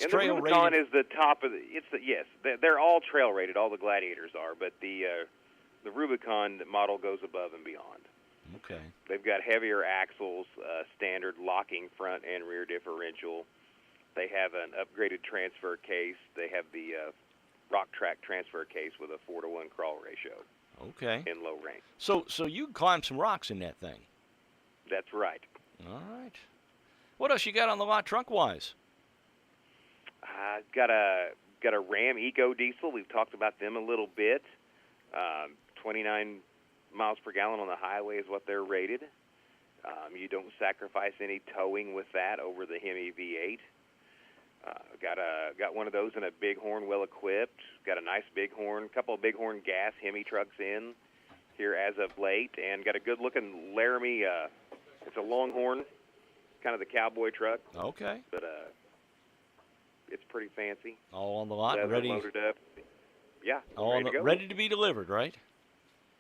and trail the Rubicon rated. is the top of the. Yes, they're all trail rated. All the Gladiators are, but the Rubicon model goes above and beyond. Okay. They've got heavier axles, standard locking front and rear differential. They have an upgraded transfer case. They have the rock track transfer case with a 4-to-1 crawl ratio. Okay. In low range. So you can climb some rocks in that thing. That's right. All right. What else you got on the lot trunk-wise? Got a Ram Eco Diesel. We've talked about them a little bit. 29 miles per gallon on the highway is what they're rated. You don't sacrifice any towing with that over the Hemi V8. Got one of those in a Bighorn, well equipped. Got a nice Bighorn, couple of Bighorn gas Hemi trucks in here as of late, and got a good looking Laramie. It's a Longhorn, kind of the cowboy truck. Okay. But it's pretty fancy. All on the lot, Leather ready. Loaded up. Yeah. Ready to be delivered, right?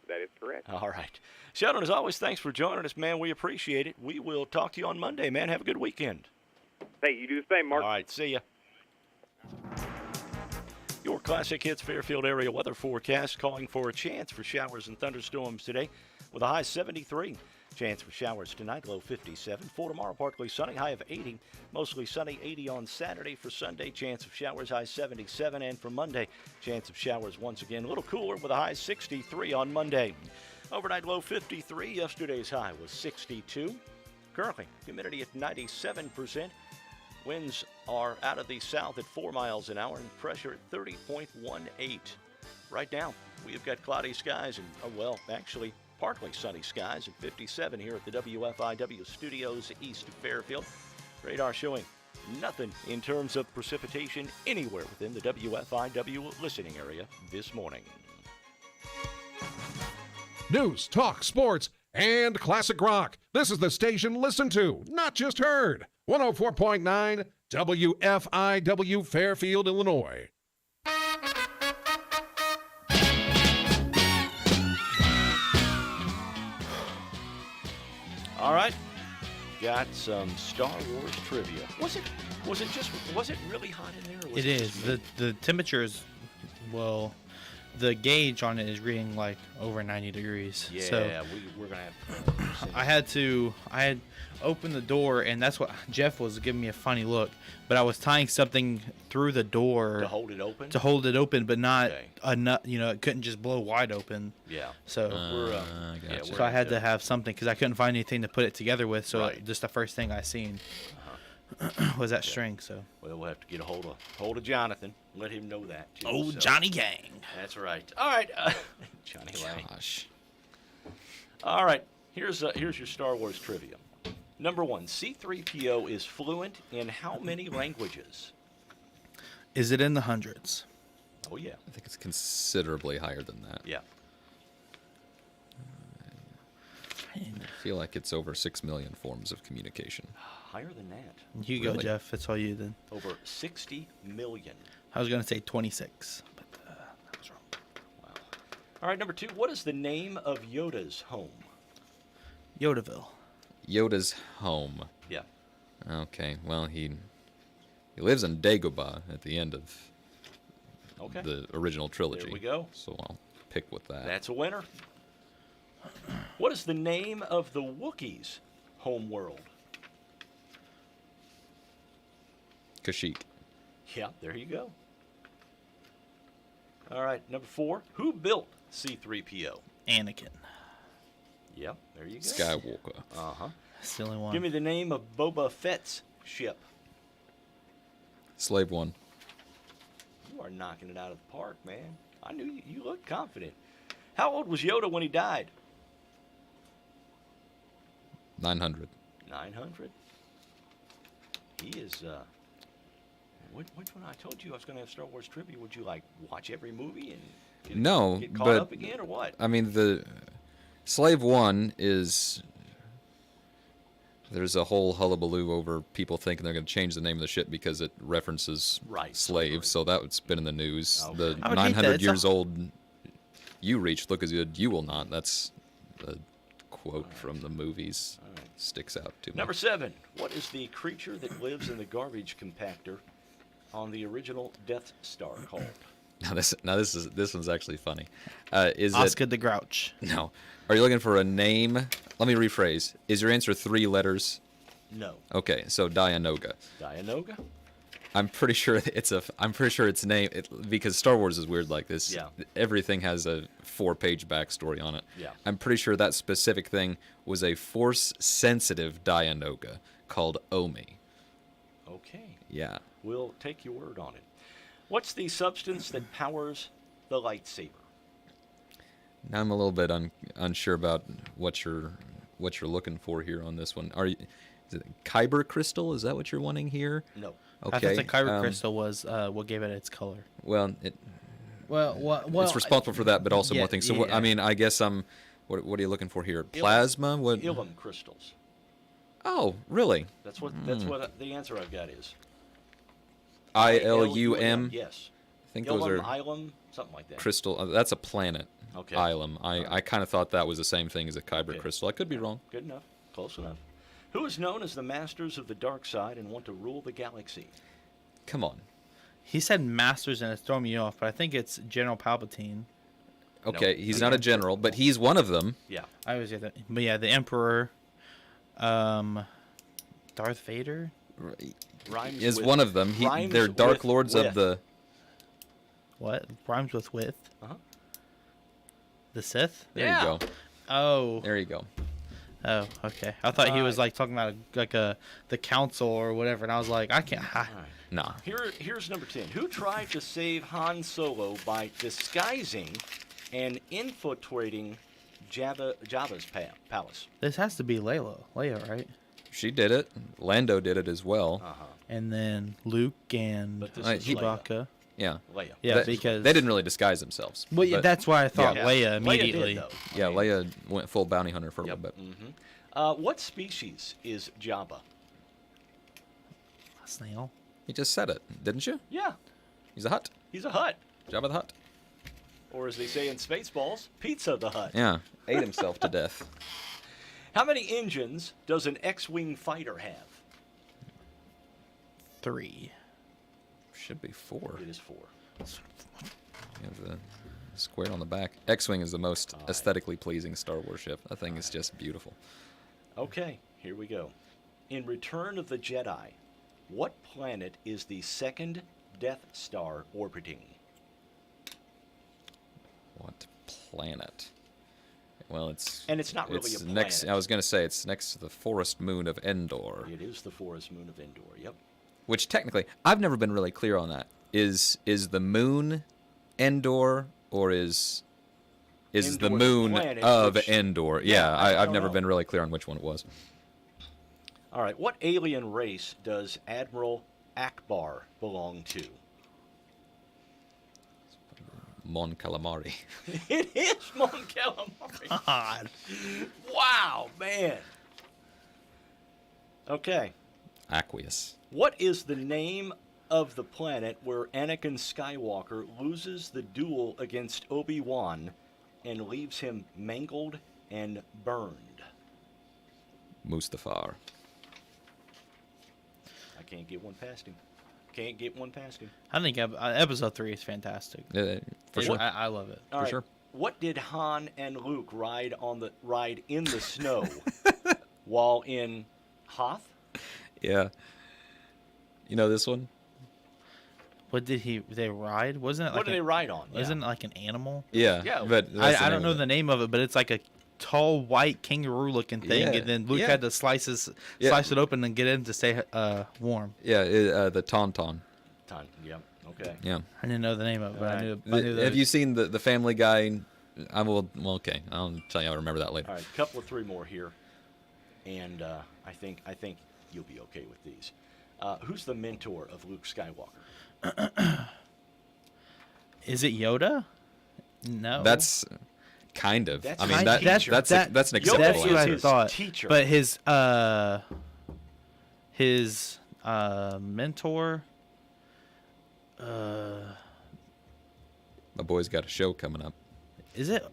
That is correct. All right. Sheldon, as always, thanks for joining us, man. We appreciate it. We will talk to you on Monday, man. Have a good weekend. Hey, you do the same, Mark. All right, see ya. Your Classic Hits Fairfield area weather forecast calling for a chance for showers and thunderstorms today with a high 73. Chance for showers tonight, low 57. For tomorrow, partly sunny, high of 80. Mostly sunny, 80 on Saturday. For Sunday, chance of showers, high 77. And for Monday, chance of showers once again a little cooler with a high 63 on Monday. Overnight low 53. Yesterday's high was 62. Currently, humidity at 97%. Winds are out of the south at 4 miles an hour and pressure at 30.18. Right now, we've got cloudy skies and, actually, partly sunny skies at 57 here at the WFIW studios east of Fairfield. Radar showing nothing in terms of precipitation anywhere within the WFIW listening area this morning. News, talk, sports, and classic rock. This is the station listened to, not just heard. 104.9 WFIW Fairfield, Illinois. All right, got some Star Wars trivia. Was it really hot in there? Or was It is. The temperature is, the gauge on it is reading like over 90 degrees. Yeah, so we're gonna have. I had opened the door, and that's what Jeff was giving me a funny look. But I was tying something through the door to hold it open. But not enough. It couldn't just blow wide open. Yeah. So gotcha. so I had to have something because I couldn't find anything to put it together with. So just the first thing I seen was that string. So we'll have to get a hold of Jonathan. Let him know that too. Oh, so. Johnny Gang. That's right. All right, Johnny Lang. Gosh. All right. Here's your Star Wars trivia. Number 1, C-3PO is fluent in how many languages? Is it in the hundreds? Oh yeah. I think it's considerably higher than that. Yeah. I feel like it's over 6 million forms of communication. Higher than that. You go, Jeff. It's all you then. Over 60 million. I was going to say 26, but that was wrong. Wow. All right, number 2. What is the name of Yoda's home? Yodaville. Yoda's home. Yeah. Okay. Well, he lives in Dagobah at the end of the original trilogy. There we go. So I'll pick with that. That's a winner. What is the name of the Wookiees' home world? Kashyyyk. Yeah, there you go. All right, number 4. Who built C-3PO? Anakin. Yep, there you go. Skywalker. Uh-huh. That's the only one. Give me the name of Boba Fett's ship. Slave One. You are knocking it out of the park, man. I knew you looked confident. How old was Yoda when he died? 900. 900? He is, which one? I told you I was going to have Star Wars trivia. Would you, like, watch every movie and get caught up again, or what? I mean, the Slave One is... There's a whole hullabaloo over people thinking they're going to change the name of the ship because it references slaves. So that's been in the news. Okay. The I would hate 900 that. years old you reach, look as good you will not. That's a quote from the movies. Sticks out to me. Number 7. What is the creature that lives in the garbage compactor on the original Death Star called? Now this one's actually funny. Is Oscar it the Grouch? No. Are you looking for a name? Let me rephrase. Is your answer 3 letters? No. Okay, so Dianoga. Dianoga? I'm pretty sure its name because Star Wars is weird like this. Yeah. Everything has a 4-page backstory on it. Yeah. I'm pretty sure that specific thing was a force-sensitive Dianoga called Omi. Okay. Yeah. We'll take your word on it. What's the substance that powers the lightsaber? Now I'm a little bit unsure about what you're looking for here on this one. Is it Kyber crystal? Is that what you're wanting here? No. Okay. I thought the Kyber crystal was what gave it its color. Well, it's responsible for that, but also more things. So yeah. I mean, I guess what are you looking for here? Plasma? What? Ilum crystals. Oh, really? That's what the answer I've got is. ILUM. Yes. I think those are Ilum, something like that. crystal. That's a planet. Okay. Ilum. I kind of thought that was the same thing as a Kyber crystal. I could be wrong. Good enough. Close enough. Who is known as the masters of the dark side and want to rule the galaxy? Come on. He said masters and it's throwing me off, but I think it's General Palpatine. Okay, he's not a general, but he's one of them. Yeah. I always get that. But yeah, the Emperor, Darth Vader Rhymes is with- one of them. rhymes They're Dark with Lords with. of the... What? Rhymes with with? Uh-huh. The Sith? There you go. Oh. There you go. Oh, okay. I thought he was like talking about the council or whatever, and I was like, I can't. Nah. Here's number 10. Who tried to save Han Solo by disguising and infiltrating Jabba's palace? This has to be Leia, right? She did it. Lando did it as well. Uh-huh. And then Luke and But this is Chewbacca. Yeah. Leia. Yeah, because they didn't really disguise themselves. Well, yeah, but- that's why I thought Yeah. Leia Leia did, immediately. though. Yeah, Leia went full bounty hunter for a little bit. What species is Jabba? A snail. You just said it, didn't you? Yeah. He's a Hutt. He's a Hutt. Jabba the Hutt. Or as they say in Spaceballs, Pizza the Hutt. Yeah. Ate himself to death. How many engines does an X-Wing fighter have? 3. Should be 4. It is 4. You have the square on the back. X-Wing is the most aesthetically pleasing Star Wars ship. That thing is just beautiful. Okay, here we go. In Return of the Jedi, what planet is the second Death Star orbiting? What planet? Well, it's... And it's not really a planet. Next, I was going to say, it's next to the forest moon of Endor. It is the forest moon of Endor, yep. Which technically, I've never been really clear on that. Is the moon Endor, or is Endor the the moon planet, of which- Endor? Yeah, Yeah, I I've don't never know. been really clear on which one it was. All right, what alien race does Admiral Akbar belong to? Mon Calamari. It is Mon Calamari. God. Wow, man. Okay. Aqueous. What is the name of the planet where Anakin Skywalker loses the duel against Obi-Wan and leaves him mangled and burned? Mustafar. I can't get one past him. Can't get one past him. I think episode 3 is fantastic. For sure. I love it. All For right. sure. What did Han and Luke ride in the snow while in Hoth? Yeah. You know this one? What did they ride? Wasn't it like What did they ride on? Yeah. Wasn't it like an animal? Yeah. Yeah. But I don't know the name of it, but it's like a tall white kangaroo looking thing, Yeah. and then Luke Yeah. had to slice it open and get in to stay warm. Yeah, the tauntaun. Yep. Okay. Yeah. I didn't know the name of it, but I knew Have you seen the Family Guy? I will. Well, okay, I'll tell you. I'll remember that later. All right, a couple of three more here, and I think you'll be okay with these. Who's the mentor of Luke Skywalker? Is it Yoda? No. That's kind of. That's I mean, his that's teacher. that's an acceptable That's what answer. I thought. teacher. But his mentor. My boy's got a show coming up. Is it?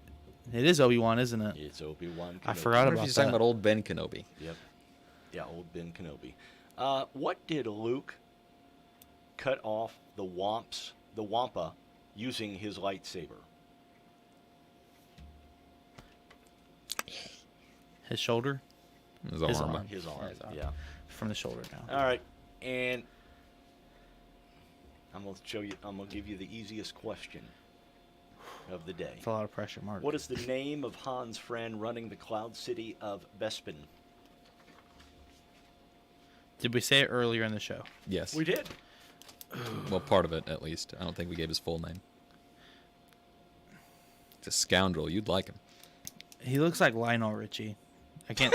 It is Obi-Wan, isn't it? It's Obi-Wan Kenobi. I forgot What about if you're talking that. about old Ben Kenobi? Yep. Yeah, old Ben Kenobi. What did Luke cut off the Wampa, using his lightsaber? His shoulder? His His arm. arm. His arm. Yeah. From the shoulder down. All right, and I'm gonna show you. I'm gonna give you the easiest question of the day. It's a lot of pressure, Mark. What is the name of Han's friend running the Cloud City of Bespin? Did we say it earlier in the show? Yes. We did. Well, part of it at least. I don't think we gave his full name. It's a scoundrel. You'd like him. He looks like Lionel Richie. I can't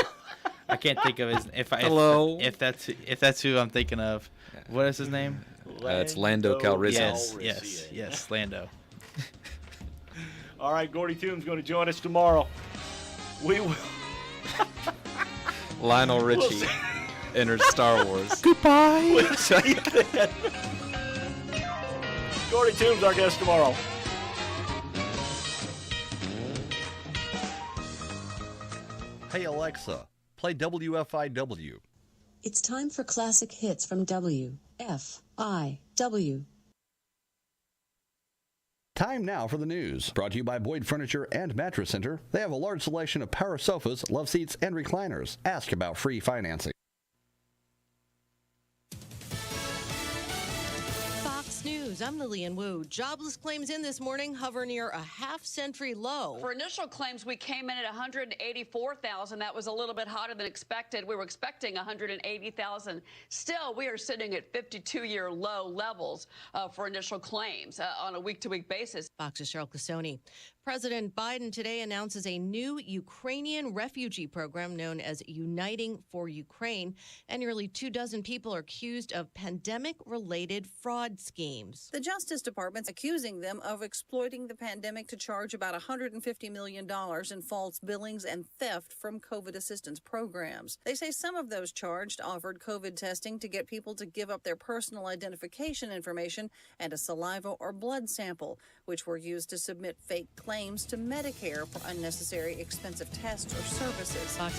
think of his. Hello. If that's who I'm thinking of. What is his name? It's Lando Calrissian. Yes, Lando. All right, Gordy Toombs going to join us tomorrow. We will. Lionel Richie enters Star Wars. Goodbye. We'll see you then. Gordy Toombs, our guest tomorrow. Hey Alexa, play WFIW. It's time for classic hits from WFIW. Time now for the news. Brought to you by Boyd Furniture and Mattress Center. They have a large selection of power sofas, love seats, and recliners. Ask about free financing. Fox News, I'm Lillian Wu. Jobless claims in this morning hover near a half-century low. For initial claims, we came in at 184,000. That was a little bit hotter than expected. We were expecting 180,000. Still, we are sitting at 52-year low levels for initial claims on a week-to-week basis. Fox's Cheryl Cassoni. President Biden today announces a new Ukrainian refugee program known as Uniting for Ukraine, and nearly 24 people are accused of pandemic-related fraud schemes. The Justice Department's accusing them of exploiting the pandemic to charge about $150 million in false billings and theft from COVID assistance programs. They say some of those charged offered COVID testing to get people to give up their personal identification information and a saliva or blood sample, which were used to submit fake claims to Medicare for unnecessary expensive tests or services. Fox's